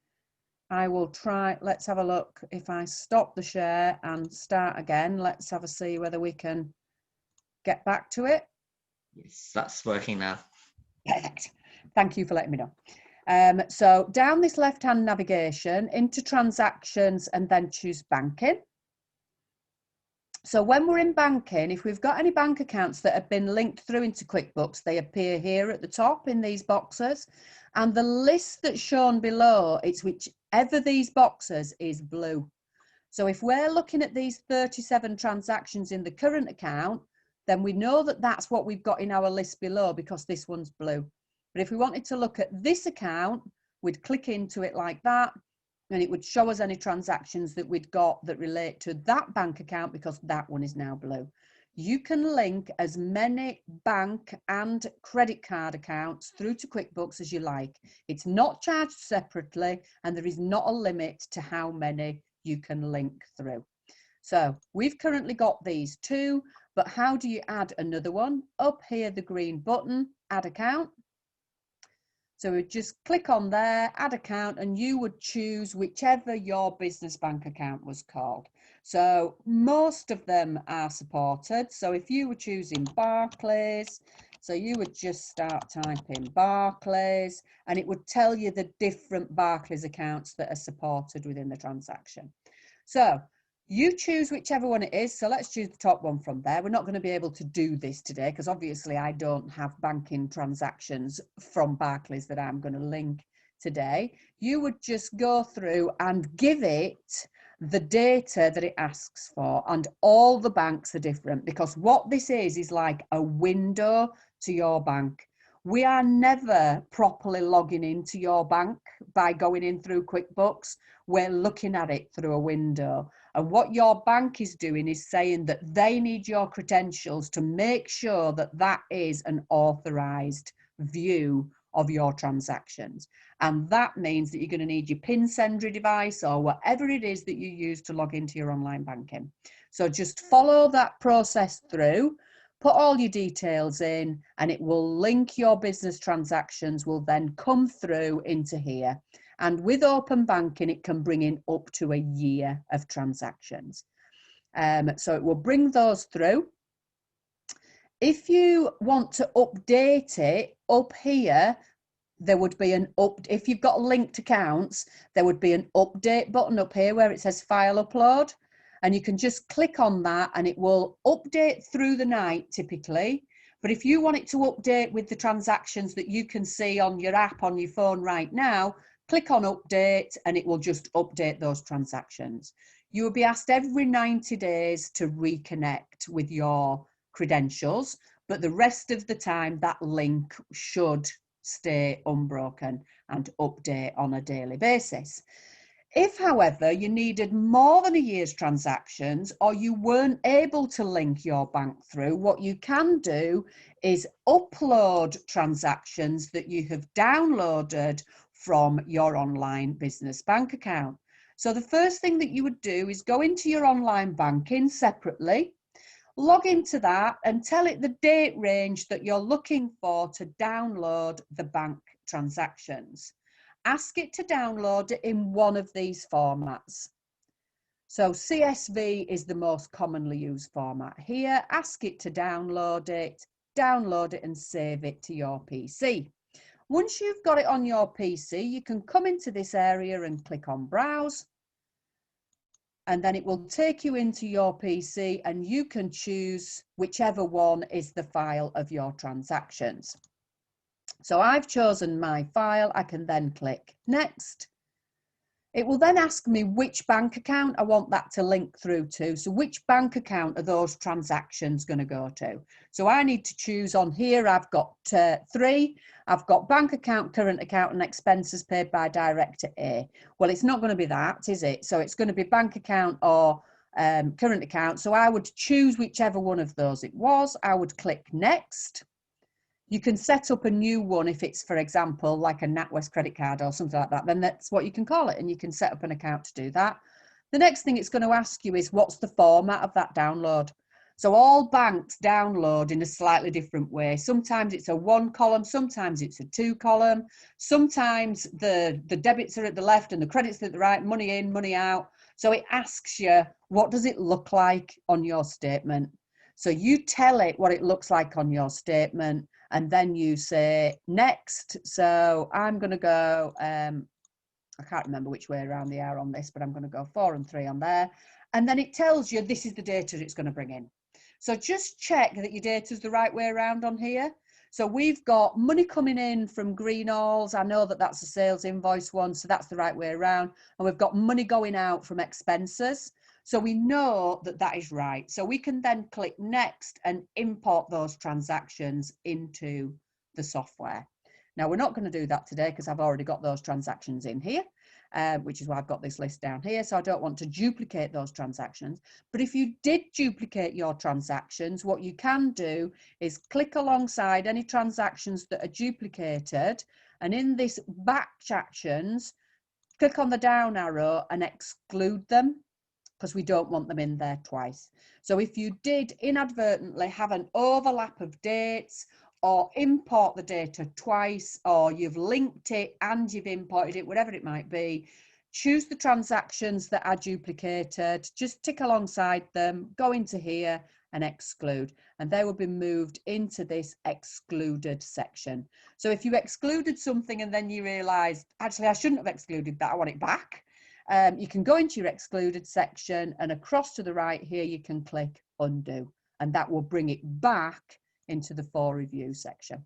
I will try, let's have a look. If I stop the share and start again, let's have a see whether we can get back to it. Yes, that's working now. Perfect. Thank you for letting me know. So down this left-hand navigation into transactions and then choose banking. So when we're in banking, if we've got any bank accounts that have been linked through into QuickBooks, they appear here at the top in these boxes. And the list that's shown below, it's whichever these boxes is blue. So if we're looking at these 37 transactions in the current account, then we know that that's what we've got in our list below because this one's blue. But if we wanted to look at this account, we'd click into it like that, and it would show us any transactions that we'd got that relate to that bank account because that one is now blue. You can link as many bank and credit card accounts through to QuickBooks as you like. It's not charged separately, and there is not a limit to how many you can link through. So we've currently got these two, but how do you add another one? Up here, the green button, add account. So we just click on there, add account, and you would choose whichever your business bank account was called. So most of them are supported. So if you were choosing Barclays, so you would just start typing Barclays, and it would tell you the different Barclays accounts that are supported within the transaction. So you choose whichever one it is. So let's choose the top one from there. We're not going to be able to do this today because obviously I don't have banking transactions from Barclays that I'm going to link today. You would just go through and give it the data that it asks for, and all the banks are different because what this is like a window to your bank. We are never properly logging into your bank by going in through QuickBooks. We're looking at it through a window. And what your bank is doing is saying that they need your credentials to make sure that that is an authorized view of your transactions. And that means that you're going to need your PIN sender device or whatever it is that you use to log into your online banking. So just follow that process through, put all your details in, and it will link your business transactions, will then come through into here. And with open banking, it can bring in up to a year of transactions. So it will bring those through. If you want to update it, up here, there would be an if you've got linked accounts, there would be an update button up here where it says file upload. And you can just click on that and it will update through the night typically. But if you want it to update with the transactions that you can see on your app on your phone right now, click on update and it will just update those transactions. You will be asked every 90 days to reconnect with your credentials, but the rest of the time that link should stay unbroken and update on a daily basis. If, however, you needed more than a year's transactions or you weren't able to link your bank through, what you can do is upload transactions that you have downloaded from your online business bank account. So the first thing that you would do is go into your online banking separately, log into that and tell it the date range that you're looking for to download the bank transactions. Ask it to download it in one of these formats. So CSV is the most commonly used format here. Ask it to download it and save it to your PC. Once you've got it on your PC, you can come into this area and click on Browse. And then it will take you into your PC and you can choose whichever one is the file of your transactions. So I've chosen my file. I can then click Next. It will then ask me which bank account I want that to link through to. So which bank account are those transactions going to go to? So I need to choose on here. I've got 3. I've got bank account, current account and expenses paid by director A. Well, it's not going to be that, is it? So it's going to be bank account or current account. So I would choose whichever one of those it was. I would click Next. You can set up a new one if it's, for example, like a NatWest credit card or something like that, then that's what you can call it, and you can set up an account to do that. The next thing it's going to ask you is what's the format of that download? So all banks download in a slightly different way. Sometimes it's a 1 column, sometimes it's a 2 column, sometimes the debits are at the left and the credits are at the right, money in, money out. So it asks you, what does it look like on your statement? So you tell it what it looks like on your statement, and then you say Next. So I'm going to go, I can't remember which way around they are on this, but I'm going to go 4 and 3 on there. And then it tells you this is the data it's going to bring in. So just check that your data is the right way around on here. So we've got money coming in from Greenalls. I know that that's a sales invoice one, so that's the right way around. And we've got money going out from expenses. So we know that that is right. So we can then click Next and import those transactions into the software. Now, we're not going to do that today because I've already got those transactions in here, which is why I've got this list down here. So I don't want to duplicate those transactions. But if you did duplicate your transactions, what you can do is click alongside any transactions that are duplicated. And in this batch actions, click on the down arrow and exclude them, because we don't want them in there twice. So if you did inadvertently have an overlap of dates or import the data twice, or you've linked it and you've imported it, whatever it might be, choose the transactions that are duplicated, just tick alongside them, go into here and exclude, and they will be moved into this excluded section. So if you excluded something and then you realized, actually, I shouldn't have excluded that, I want it back, you can go into your excluded section, and across to the right here, you can click undo, and that will bring it back into the for review section.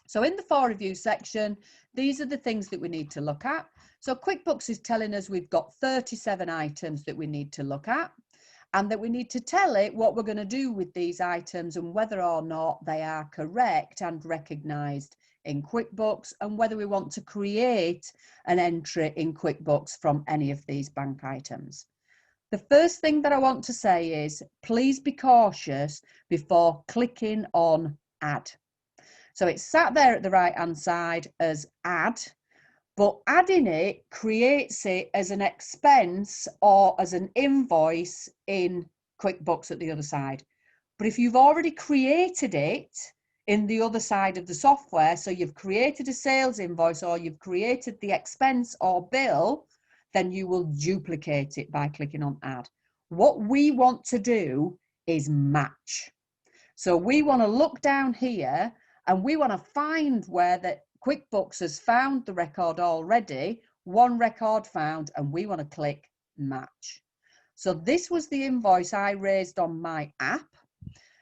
So in the for review section, these are the things that we need to look at. So QuickBooks is telling us we've got 37 items that we need to look at, and that we need to tell it what we're going to do with these items and whether or not they are correct and recognised in QuickBooks, and whether we want to create an entry in QuickBooks from any of these bank items. The first thing that I want to say is, please be cautious before clicking on Add. So it's sat there at the right-hand side as Add, but adding it creates it as an expense or as an invoice in QuickBooks at the other side. But if you've already created it in the other side of the software, so you've created a sales invoice or you've created the expense or bill, then you will duplicate it by clicking on Add. What we want to do is match. So we want to look down here and we want to find where the QuickBooks has found the record already, one record found, and we want to click Match. So this was the invoice I raised on my app.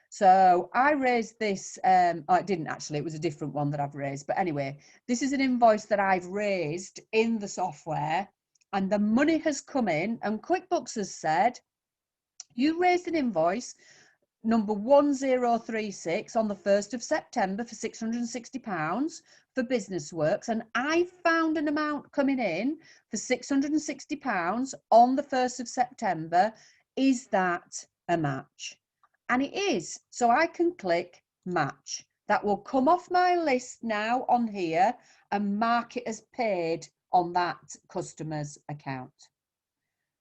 So I raised this, oh, it didn't actually, it was a different one that I've raised. But anyway, this is an invoice that I've raised in the software, and the money has come in, and QuickBooks has said, you raised an invoice, number 1036 on the 1st of September for £660 for Business Works, and I found an amount coming in for £660 on the 1st of September. Is that a match? And it is. So I can click match. That will come off my list now on here and mark it as paid on that customer's account.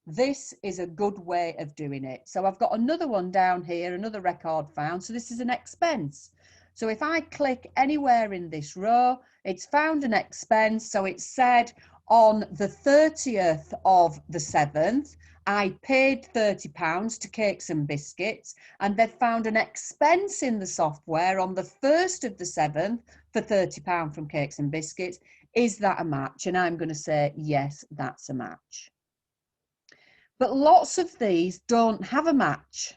This is a good way of doing it. So I've got another one down here, another record found. So this is an expense. So if I click anywhere in this row, it's found an expense. So it said on the 30th of the 7th, I paid £30 to Cakes and Biscuits, and they've found an expense in the software on the 1st of the 7th for £30 from Cakes and Biscuits. Is that a match? And I'm going to say, yes, that's a match. But lots of these don't have a match.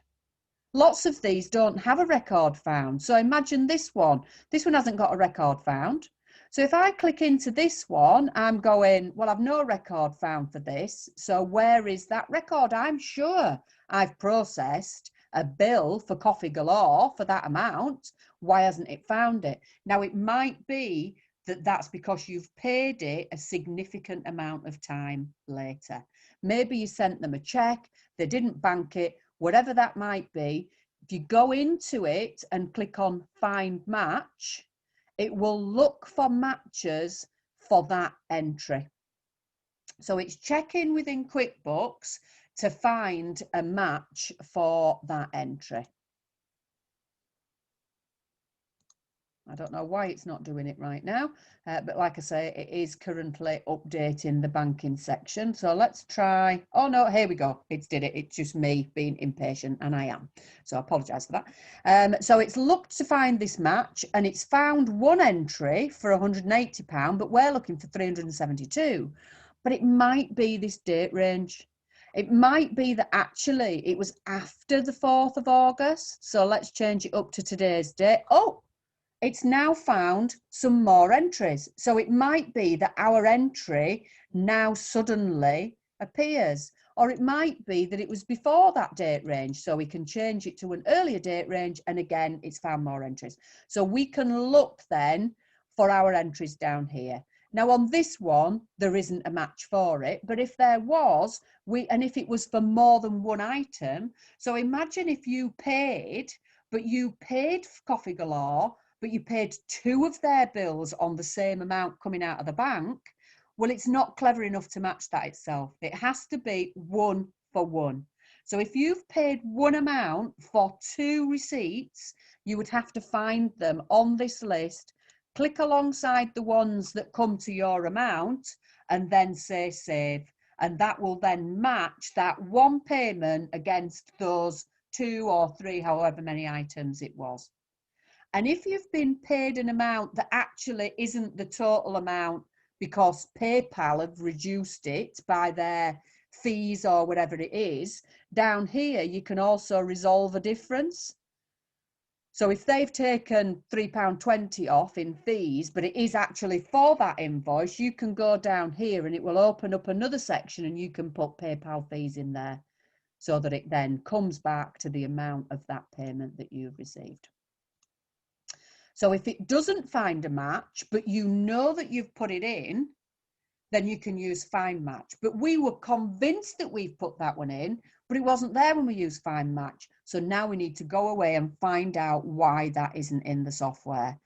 Lots of these don't have a record found. So imagine this one. This one hasn't got a record found. So if I click into this one, I'm going, well, I've no record found for this. So where is that record? I'm sure I've processed a bill for Coffee Galore for that amount. Why hasn't it found it? Now, it might be that that's because you've paid it a significant amount of time later. Maybe you sent them a check, they didn't bank it, whatever that might be. If you go into it and click on Find Match, it will look for matches for that entry. So it's checking within QuickBooks to find a match for that entry. I don't know why it's not doing it right now, but like I say, it is currently updating the banking section. So let's try. Oh no, here we go. It's did it. It's just me being impatient, and I am. So I apologise for that. So it's looked to find this match, and it's found one entry for £180, but we're looking for 372. But it might be this date range. It might be that actually it was after the 4th of August. So let's change it up to today's date. Oh, it's now found some more entries. So it might be that our entry now suddenly appears, or it might be that it was before that date range. So we can change it to an earlier date range, and again, it's found more entries. So we can look then for our entries down here. Now on this one, there isn't a match for it, but if there was, and if it was for more than one item, so imagine if you paid, but you paid Coffee Galore, but you paid 2 of their bills on the same amount coming out of the bank, well, it's not clever enough to match that itself. It has to be 1 for 1. So if you've paid one amount for 2 receipts, you would have to find them on this list, click alongside the ones that come to your amount, and then say save. And that will then match that one payment against those 2 or 3, however many items it was. And if you've been paid an amount that actually isn't the total amount because PayPal have reduced it by their fees or whatever it is, down here you can also resolve a difference. So if they've taken £3.20 off in fees, but it is actually for that invoice, you can go down here and it will open up another section and you can put PayPal fees in there so that it then comes back to the amount of that payment that you've received. So if it doesn't find a match, but you know that you've put it in, then you can use Find Match. But we were convinced that we've put that one in, but it wasn't there when we used Find Match. So now we need to go away and find out why that isn't in the software.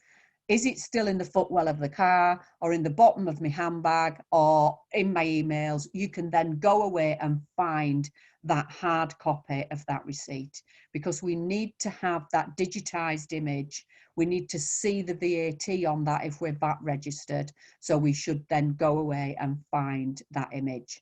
Is it still in the footwell of the car, or in the bottom of my handbag, or in my emails? You can then go away and find that hard copy of that receipt, because we need to have that digitized image. We need to see the VAT on that if we're VAT registered. So we should then go away and find that image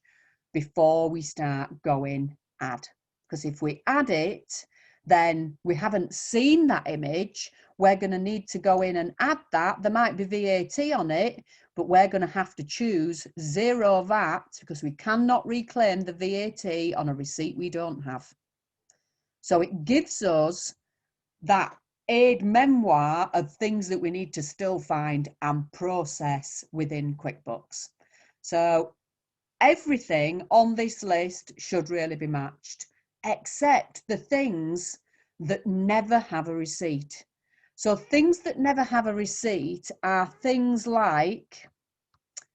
before we start going add. Because if we add it, then we haven't seen that image. We're going to need to go in and add that. There might be VAT on it, but we're going to have to choose 0 VAT because we cannot reclaim the VAT on a receipt we don't have. So it gives us that aid memoir of things that we need to still find and process within QuickBooks. So everything on this list should really be matched, except the things that never have a receipt. So things that never have a receipt are things like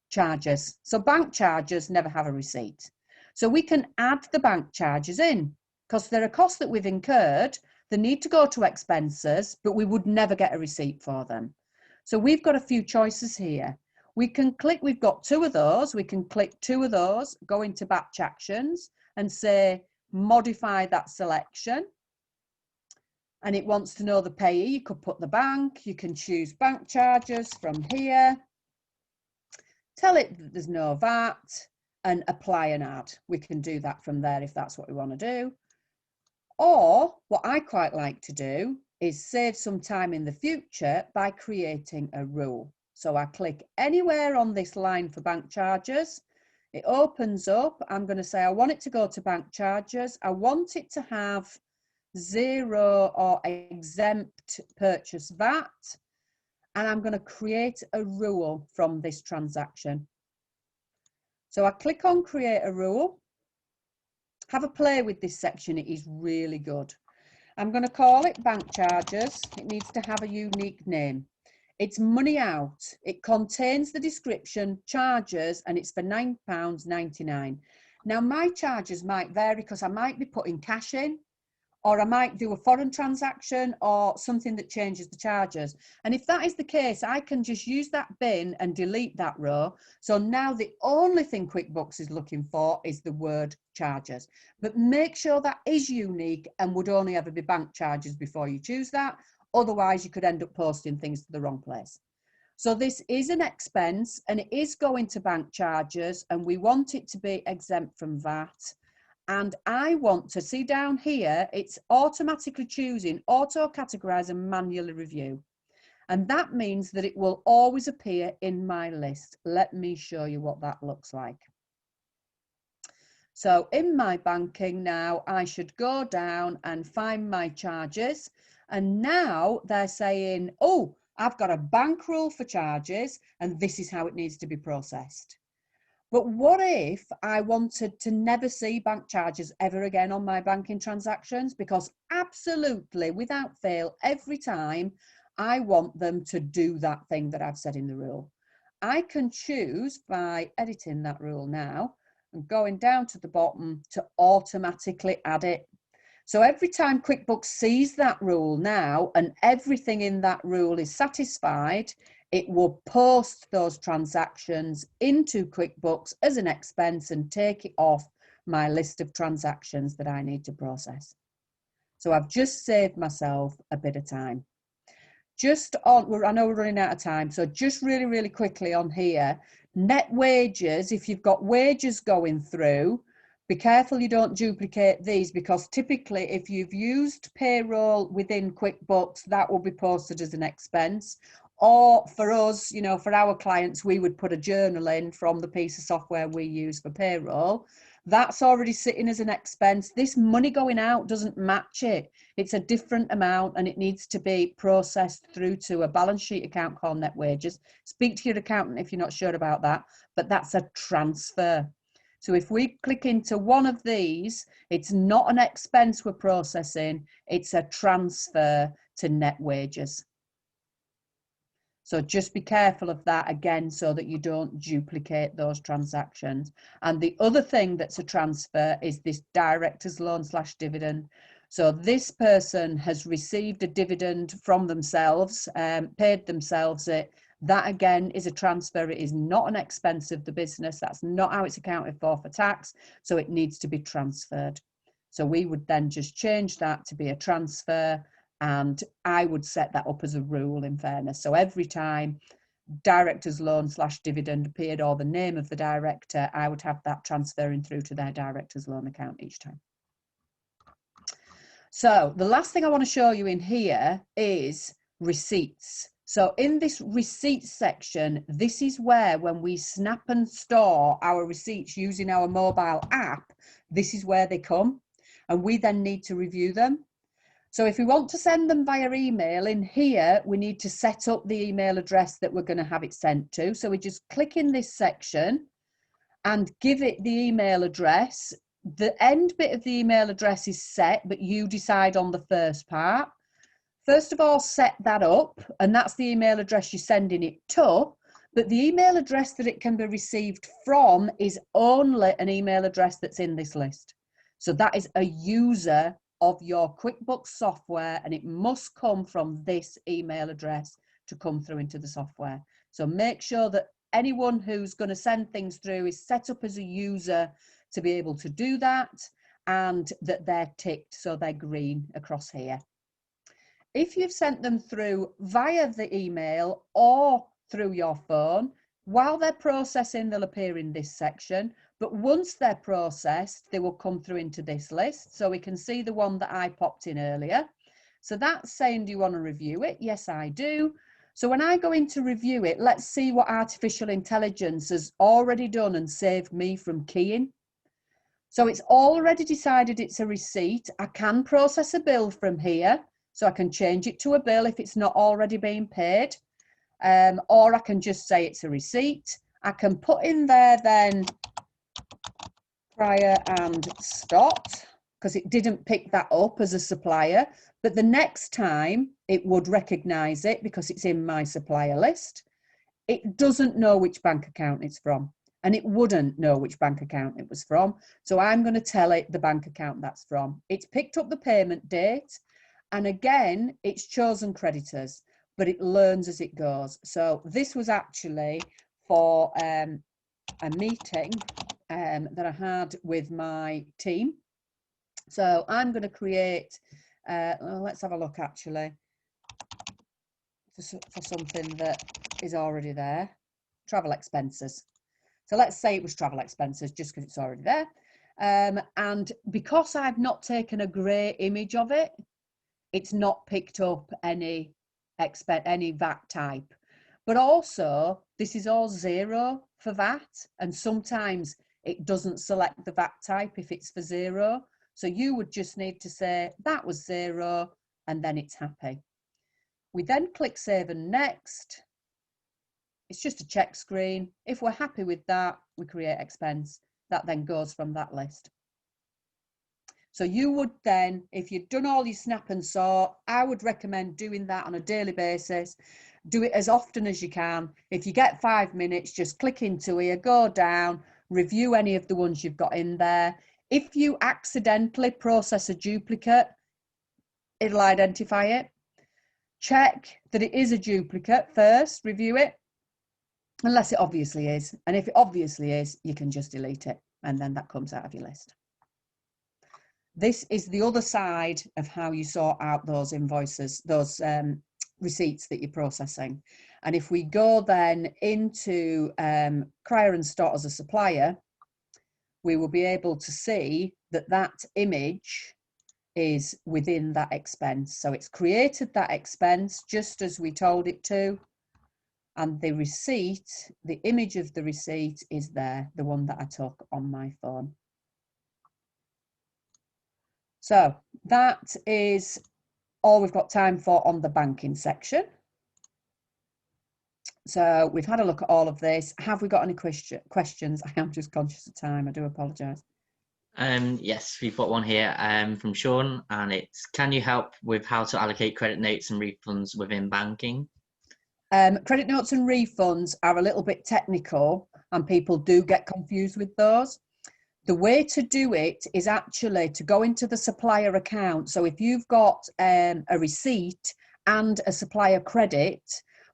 charges. So bank charges never have a receipt. So we can add the bank charges in because they're a cost that we've incurred. They need to go to expenses, but we would never get a receipt for them. So we've got a few choices here. We can click, we've got two of those. We can click two of those, go into batch actions and say, modify that selection. And it wants to know the payee. You could put the bank, you can choose bank charges from here. Tell it that there's no VAT and apply an ad. We can do that from there if that's what we want to do. Or what I quite like to do is save some time in the future by creating a rule. So I click anywhere on this line for bank charges. It opens up. I'm going to say I want it to go to bank charges. I want it to have 0 or exempt purchase VAT. And I'm going to create a rule from this transaction. So I click on create a rule. Have a play with this section. It is really good. I'm going to call it bank charges. It needs to have a unique name. It's money out. It contains the description, charges, and it's for £9.99. Now my charges might vary because I might be putting cash in, or I might do a foreign transaction or something that changes the charges. And if that is the case, I can just use that bin and delete that row. So now the only thing QuickBooks is looking for is the word charges. But make sure that is unique and would only ever be bank charges before you choose that. Otherwise, you could end up posting things to the wrong place. So this is an expense and it is going to bank charges and we want it to be exempt from VAT. And I want to see down here, it's automatically choosing auto categorize and manually review. And that means that it will always appear in my list. Let me show you what that looks like. So in my banking now, I should go down and find my charges. And now they're saying, oh, I've got a bank rule for charges and this is how it needs to be processed. But what if I wanted to never see bank charges ever again on my banking transactions? Because absolutely, without fail, every time I want them to do that thing that I've said in the rule. I can choose by editing that rule now and going down to the bottom to automatically add it. So every time QuickBooks sees that rule now and everything in that rule is satisfied, it will post those transactions into QuickBooks as an expense and take it off my list of transactions that I need to process. So I've just saved myself a bit of time. Just on, I know we're running out of time, so just really, really quickly on here, net wages, if you've got wages going through, be careful you don't duplicate these because typically if you've used payroll within QuickBooks, that will be posted as an expense. Or for us, you know, for our clients, we would put a journal in from the piece of software we use for payroll. That's already sitting as an expense. This money going out doesn't match it. It's a different amount and it needs to be processed through to a balance sheet account called net wages. Speak to your accountant if you're not sure about that, but that's a transfer. So if we click into one of these, it's not an expense we're processing, it's a transfer to net wages. So just be careful of that again so that you don't duplicate those transactions. And the other thing that's a transfer is this director's loan / dividend. So this person has received a dividend from themselves, paid themselves it. That again is a transfer. It is not an expense of the business. That's not how it's accounted for tax. So it needs to be transferred. So we would then just change that to be a transfer. And I would set that up as a rule in fairness. So every time director's loan / dividend appeared or the name of the director, I would have that transferring through to their director's loan account each time. So the last thing I want to show you in here is receipts. So in this receipts section, this is where when we snap and store our receipts using our mobile app, this is where they come and we then need to review them. So if we want to send them via email, in here, we need to set up the email address that we're going to have it sent to. So we just click in this section and give it the email address. the end bit of the email address is set, but you decide on the first part. First of all, set that up, and that's the email address you're sending it to, but the email address that it can be received from is only an email address that's in this list. So that is a user of your QuickBooks software, and it must come from this email address to come through into the software. So make sure that anyone who's going to send things through is set up as a user to be able to do that, and that they're ticked so they're green across here. If you've sent them through via the email or through your phone, while they're processing, they'll appear in this section, but once they're processed, they will come through into this list. So we can see the one that I popped in earlier. So that's saying, do you want to review it? Yes, I do. So when I go in to review it, let's see what artificial intelligence has already done and saved me from keying. So it's already decided it's a receipt. I can process a bill from here. So I can change it to a bill if it's not already being paid. Or I can just say it's a receipt. I can put in there then prior and start, because it didn't pick that up as a supplier. But the next time it would recognize it because it's in my supplier list. It doesn't know which bank account it's from, and it wouldn't know which bank account it was from. So I'm going to tell it the bank account that's from. It's picked up the payment date. And again, it's chosen creditors, but it learns as it goes. So this was actually for a meeting that I had with my team. So I'm going to create, let's have a look actually, for something that is already there, travel expenses. So let's say it was travel expenses just because it's already there. And because I've not taken a grey image of it, it's not picked up any VAT type. But also, this is all 0 for VAT, and sometimes it doesn't select the VAT type if it's for 0. So you would just need to say that was 0, and then it's happy. We then click Save and Next. It's just a check screen. If we're happy with that, we create expense. That then goes from that list. So you would then, if you've done all your snap and sort, I would recommend doing that on a daily basis. Do it as often as you can. If you get 5 minutes, just click into here, go down, review any of the ones you've got in there. If you accidentally process a duplicate, it'll identify it. Check that it is a duplicate first, review it, unless it obviously is. And if it obviously is, you can just delete it, and then that comes out of your list. This is the other side of how you sort out those invoices, those receipts that you're processing. And if we go then into Crier and Stott as a supplier, we will be able to see that that image is within that expense. So it's created that expense just as we told it to. And the receipt, the image of the receipt is there, the one that I took on my phone. So that is all we've got time for on the banking section. So we've had a look at all of this. Have we got any questions? I am just conscious of time. I do apologise. Yes, we've got one here from Sean, and it's, can you help with how to allocate credit notes and refunds within banking? Credit notes and refunds are a little bit technical, and people do get confused with those. The way to do it is actually to go into the supplier account. So if you've got a receipt and a supplier credit,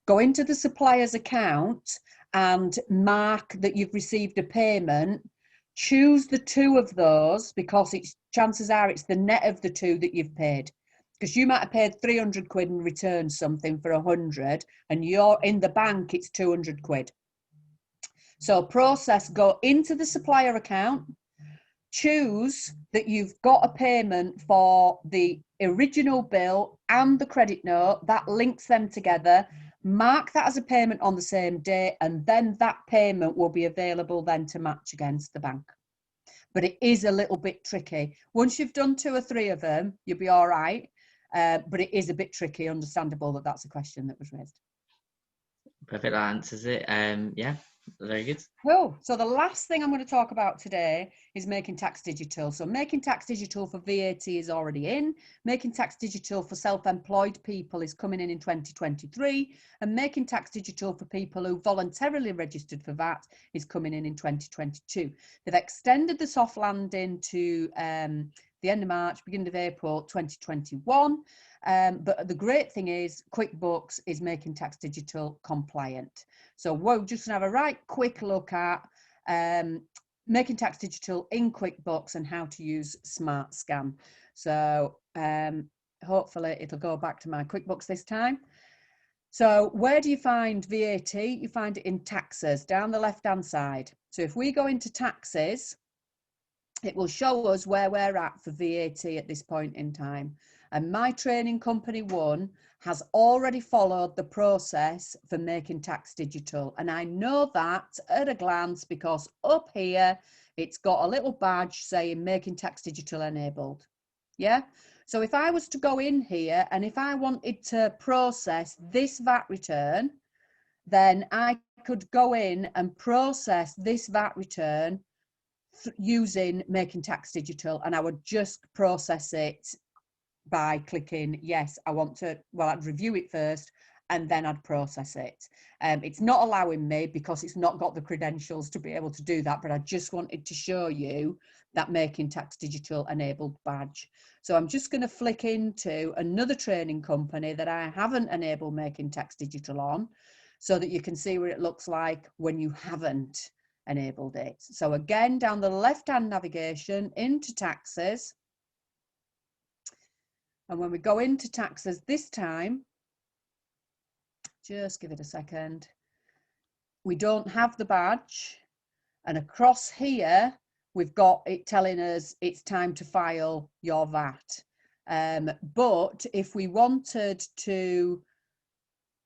go into the supplier's account and mark that you've received a payment. Choose the two of those, because chances are it's the net of the two that you've paid. Because you might have paid 300 quid and returned something for 100, and you're in the bank, it's 200 quid. So go into the supplier account, choose that you've got a payment for the original bill and the credit note, that links them together, mark that as a payment on the same day, and then that payment will be available then to match against the bank. But it is a little bit tricky. Once you've done 2 or 3 of them, you'll be all right. But it is a bit tricky, understandable that that's a question that was raised. Perfect, that answers it. Yeah. Very good. Cool. So the last thing I'm going to talk about today is making tax digital. So making tax digital for VAT is already in. Making tax digital for self-employed people is coming in 2023. And making tax digital for people who voluntarily registered for VAT is coming in 2022. They've extended the soft landing to the end of March, beginning of April 2021. But the great thing is QuickBooks is making tax digital compliant. So we're just going to have a right quick look at making tax digital in QuickBooks and how to use SmartScan. So hopefully it'll go back to my QuickBooks this time. So where do you find VAT? You find it in taxes down the left-hand side. So if we go into taxes, it will show us where we're at for VAT at this point in time. And my training company one has already followed the process for making tax digital. And I know that at a glance because up here, it's got a little badge saying making tax digital enabled. Yeah. So if I was to go in here and if I wanted to process this VAT return, then I could go in and process this VAT return using making tax digital, and I would just process it by clicking yes, I want to, well, I'd review it first and then I'd process it. It's not allowing me because it's not got the credentials to be able to do that, but I just wanted to show you that making tax digital enabled badge. So I'm just going to flick into another training company that I haven't enabled making tax digital on so that you can see what it looks like when you haven't enabled it. So again, down the left-hand navigation into taxes. And when we go into taxes this time, just give it a second, we don't have the badge. And across here, we've got it telling us it's time to file your VAT. But if we wanted to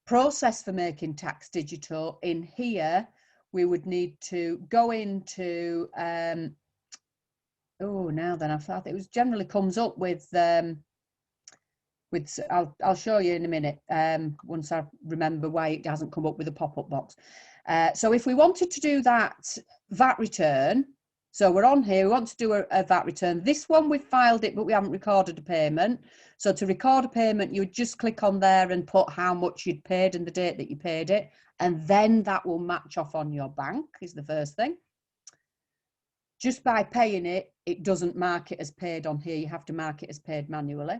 process for making tax digital in here, we would need to go into, oh, now then, I thought it was generally comes up with I'll show you in a minute once I remember why it hasn't come up with a pop-up box. So if we wanted to do that VAT return, so we're on here, we want to do a VAT return. This one we've filed it, but we haven't recorded a payment. So to record a payment, you would just click on there and put how much you'd paid and the date that you paid it. And then that will match off on your bank is the first thing. Just by paying it, it doesn't mark it as paid on here. You have to mark it as paid manually.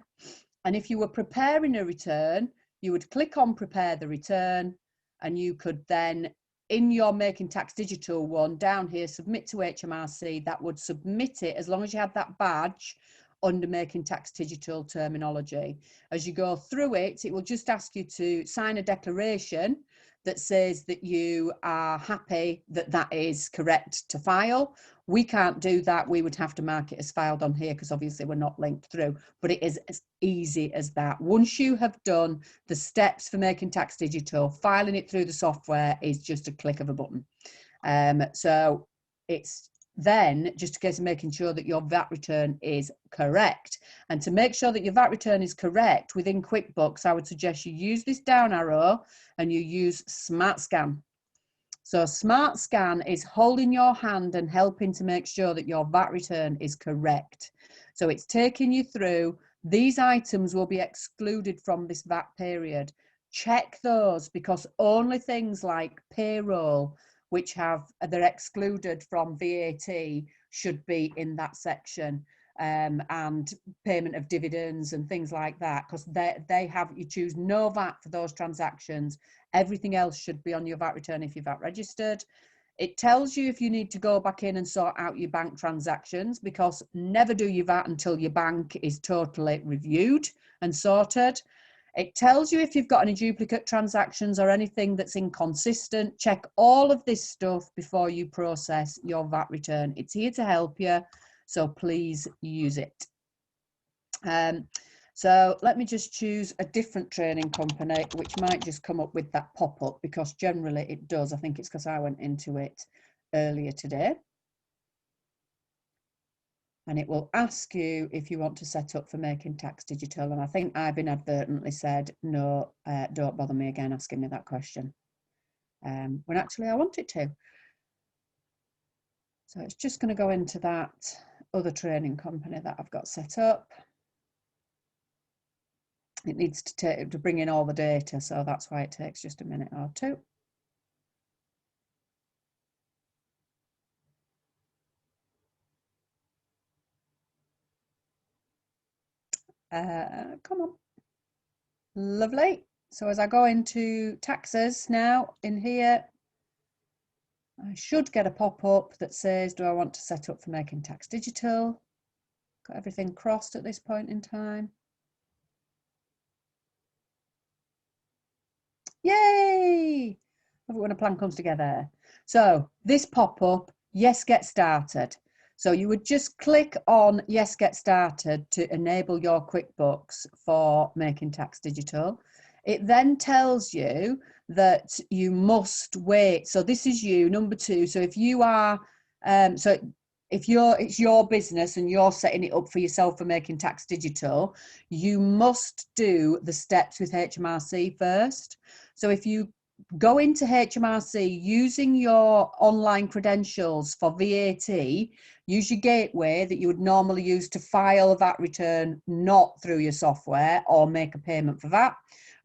And if you were preparing a return, you would click on prepare the return and you could then, in your making tax digital one down here, submit to HMRC, that would submit it as long as you had that badge under making tax digital terminology. As you go through it, it will just ask you to sign a declaration that says that you are happy that that is correct to file. We can't do that. We would have to mark it as filed on here because obviously we're not linked through, but it is as easy as that. Once you have done the steps for making tax digital, filing it through the software is just a click of a button. So it's then just a case of making sure that your VAT return is correct. And to make sure that your VAT return is correct within QuickBooks, I would suggest you use this down arrow and you use SmartScan. So SmartScan is holding your hand and helping to make sure that your VAT return is correct. So it's taking you through, these items will be excluded from this VAT period. Check those because only things like payroll, which they're excluded from VAT, should be in that section, and payment of dividends and things like that, because you choose no VAT for those transactions. Everything else should be on your VAT return if you're VAT registered. It tells you if you need to go back in and sort out your bank transactions, because never do your VAT until your bank is totally reviewed and sorted. It tells you if you've got any duplicate transactions or anything that's inconsistent. Check all of this stuff before you process your VAT return. It's here to help you, so please use it. So let me just choose a different training company, which might just come up with that pop-up, because generally it does. I think it's because I went into it earlier today. And it will ask you if you want to set up for making tax digital. And I think I've inadvertently said, no, don't bother me again asking me that question. when actually I want it to. So it's just going to go into that other training company that I've got set up. It needs to bring in all the data, so that's why it takes just a minute or two. Come on. Lovely. So as I go into taxes now in here, I should get a pop-up that says, do I want to set up for making tax digital? Got everything crossed at this point in time. Yay! Love it when a plan comes together. So this pop-up, yes, get started. So you would just click on yes, get started to enable your QuickBooks for making tax digital. It then tells you that you must wait. So this is you, number 2. So if you are, it's your business and you're setting it up for yourself for making tax digital, you must do the steps with HMRC first. So if you go into HMRC using your online credentials for VAT, use your gateway that you would normally use to file a VAT return, not through your software, or make a payment for VAT.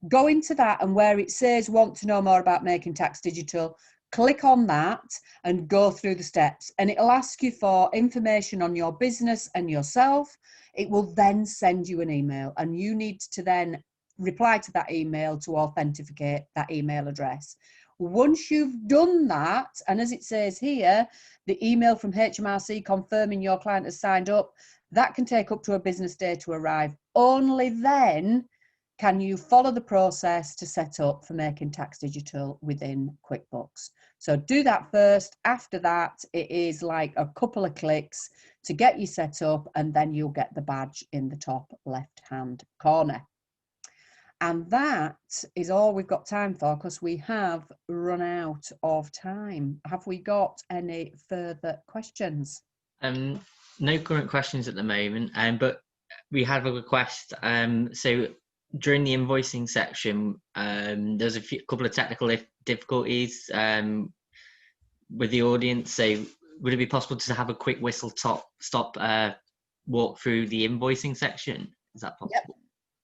Go into that, and where it says want to know more about making tax digital, click on that and go through the steps, and it'll ask you for information on your business and yourself. It will then send you an email, and you need to then reply to that email to authenticate that email address. Once you've done that, and as it says here, the email from HMRC confirming your client has signed up, that can take up to a business day to arrive. Only then can you follow the process to set up for making tax digital within QuickBooks. So do that first. After that, it is like a couple of clicks to get you set up, and then you'll get the badge in the top left-hand corner. And that is all we've got time for, because we have run out of time. Have we got any further questions? No current questions at the moment, but we have a request. So during the invoicing section, there's a couple of technical difficulties with the audience. So would it be possible to have a quick whistle stop walk through the invoicing section? Is that possible?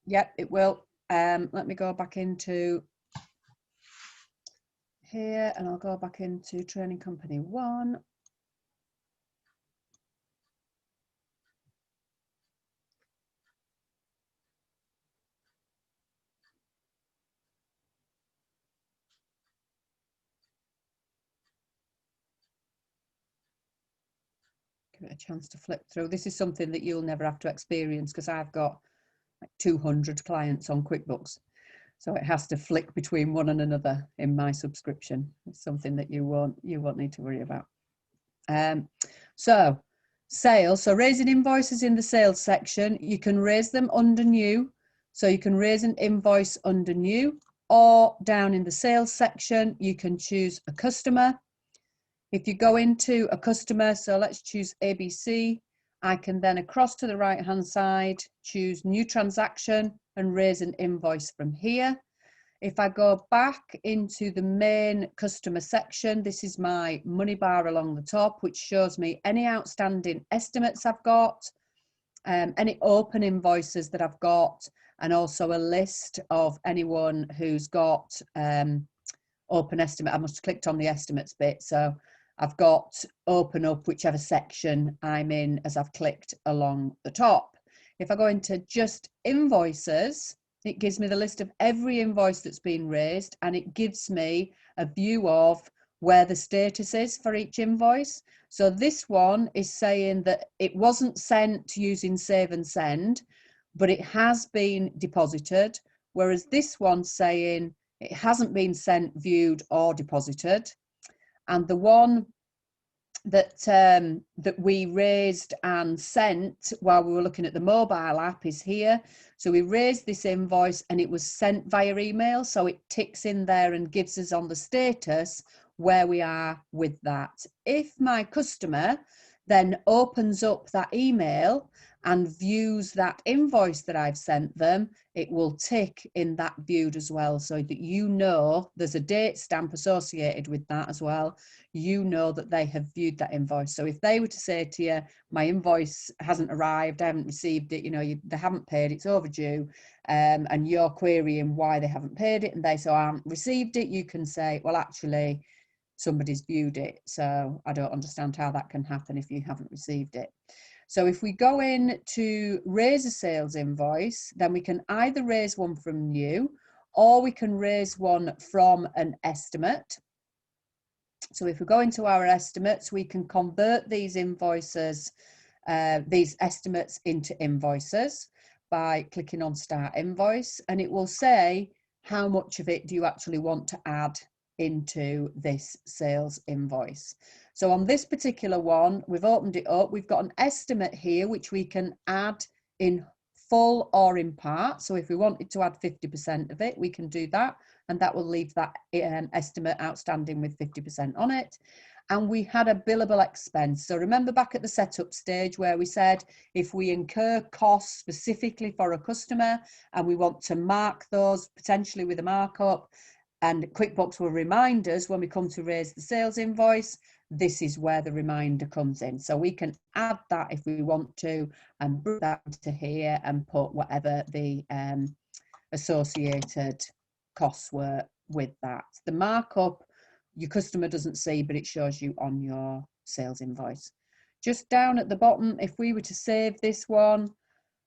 Yep, it will. Let me go back into here, and I'll go back into training company 1. Give it a chance to flip through. This is something that you'll never have to experience, because I've got like 200 clients on QuickBooks. So it has to flick between one and another in my subscription. It's something that you won't need to worry about. So sales, so raising invoices in the sales section, you can raise them under new. So you can raise an invoice under new, or down in the sales section, you can choose a customer. If you go into a customer, so let's choose ABC, I can then across to the right hand side, choose new transaction and raise an invoice from here. If I go back into the main customer section, this is my money bar along the top, which shows me any outstanding estimates I've got, any open invoices that I've got, and also a list of anyone who's got open estimate. I must have clicked on the estimates bit. So I've got open up whichever section I'm in as I've clicked along the top. If I go into just invoices, it gives me the list of every invoice that's been raised, and it gives me a view of where the status is for each invoice. So this one is saying that it wasn't sent using Save and Send, but it has been deposited, whereas this one's saying it hasn't been sent, viewed, or deposited. And the one that that we raised and sent while we were looking at the mobile app is here. So we raised this invoice and it was sent via email. So it ticks in there and gives us on the status where we are with that. If my customer then opens up that email and views that invoice that I've sent them, it will tick in that viewed as well, so that you know there's a date stamp associated with that as well. You know that they have viewed that invoice. So if they were to say to you, my invoice hasn't arrived, I haven't received it, they haven't paid, it's overdue, and you're querying why they haven't paid it, and they say, I haven't received it, you can say, well, actually, somebody's viewed it, so I don't understand how that can happen if you haven't received it. So if we go in to raise a sales invoice, then we can either raise one from new, or we can raise one from an estimate. So if we go into our estimates, we can convert these invoices, these estimates into invoices by clicking on Start Invoice, and it will say how much of it do you actually want to add into this sales invoice. So on this particular one, we've opened it up. We've got an estimate here, which we can add in full or in part. So if we wanted to add 50% of it, we can do that. And that will leave that estimate outstanding with 50% on it. And we had a billable expense. So remember back at the setup stage where we said, if we incur costs specifically for a customer and we want to mark those potentially with a markup, and QuickBooks will remind us when we come to raise the sales invoice, this is where the reminder comes in. So we can add that if we want to, and bring that to here and put whatever the associated costs were with that. The markup, your customer doesn't see, but it shows you on your sales invoice. Just down at the bottom, if we were to save this one,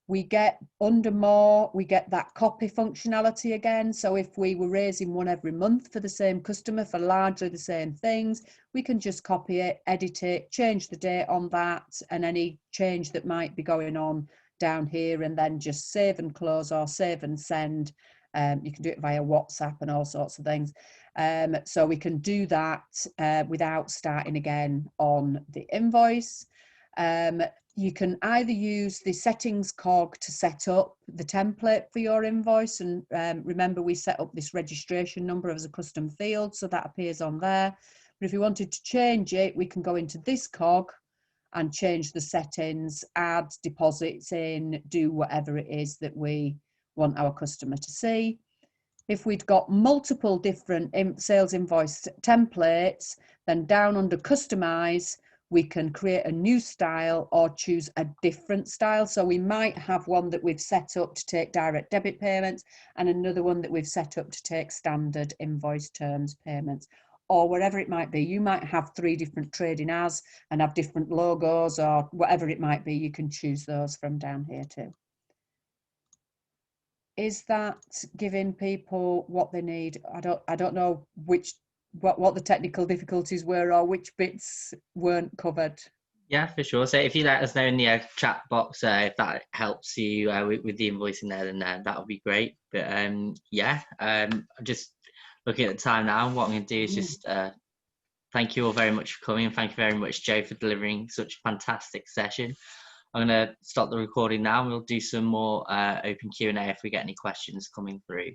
we get under more, we get that copy functionality again. So if we were raising one every month for the same customer for largely the same things, we can just copy it, edit it, change the date on that, and any change that might be going on down here, and then just save and close or save and send. You can do it via WhatsApp and all sorts of things. So we can do that without starting again on the invoice. You can either use the settings cog to set up the template for your invoice, and remember we set up this registration number as a custom field, so that appears on there. But if you wanted to change it, we can go into this cog and change the settings, add deposits in, do whatever it is that we want our customer to see. If we'd got multiple different sales invoice templates, then down under customize, we can create a new style or choose a different style. So we might have one that we've set up to take direct debit payments and another one that we've set up to take standard invoice terms payments, or whatever it might be. You might have 3 different trading as and have different logos, or whatever it might be. You can choose those from down here too. Is that giving people what they need? I don't know what the technical difficulties were or which bits weren't covered. Yeah, for sure. So if you let us know in the chat box if that helps you with the invoicing there, then that would be great. But yeah, just looking at the time now, what I'm going to do is just thank you all very much for coming, and thank you very much, Jo, for delivering such a fantastic session. I'm going to stop the recording now, and we'll do some more open Q&A if we get any questions coming through.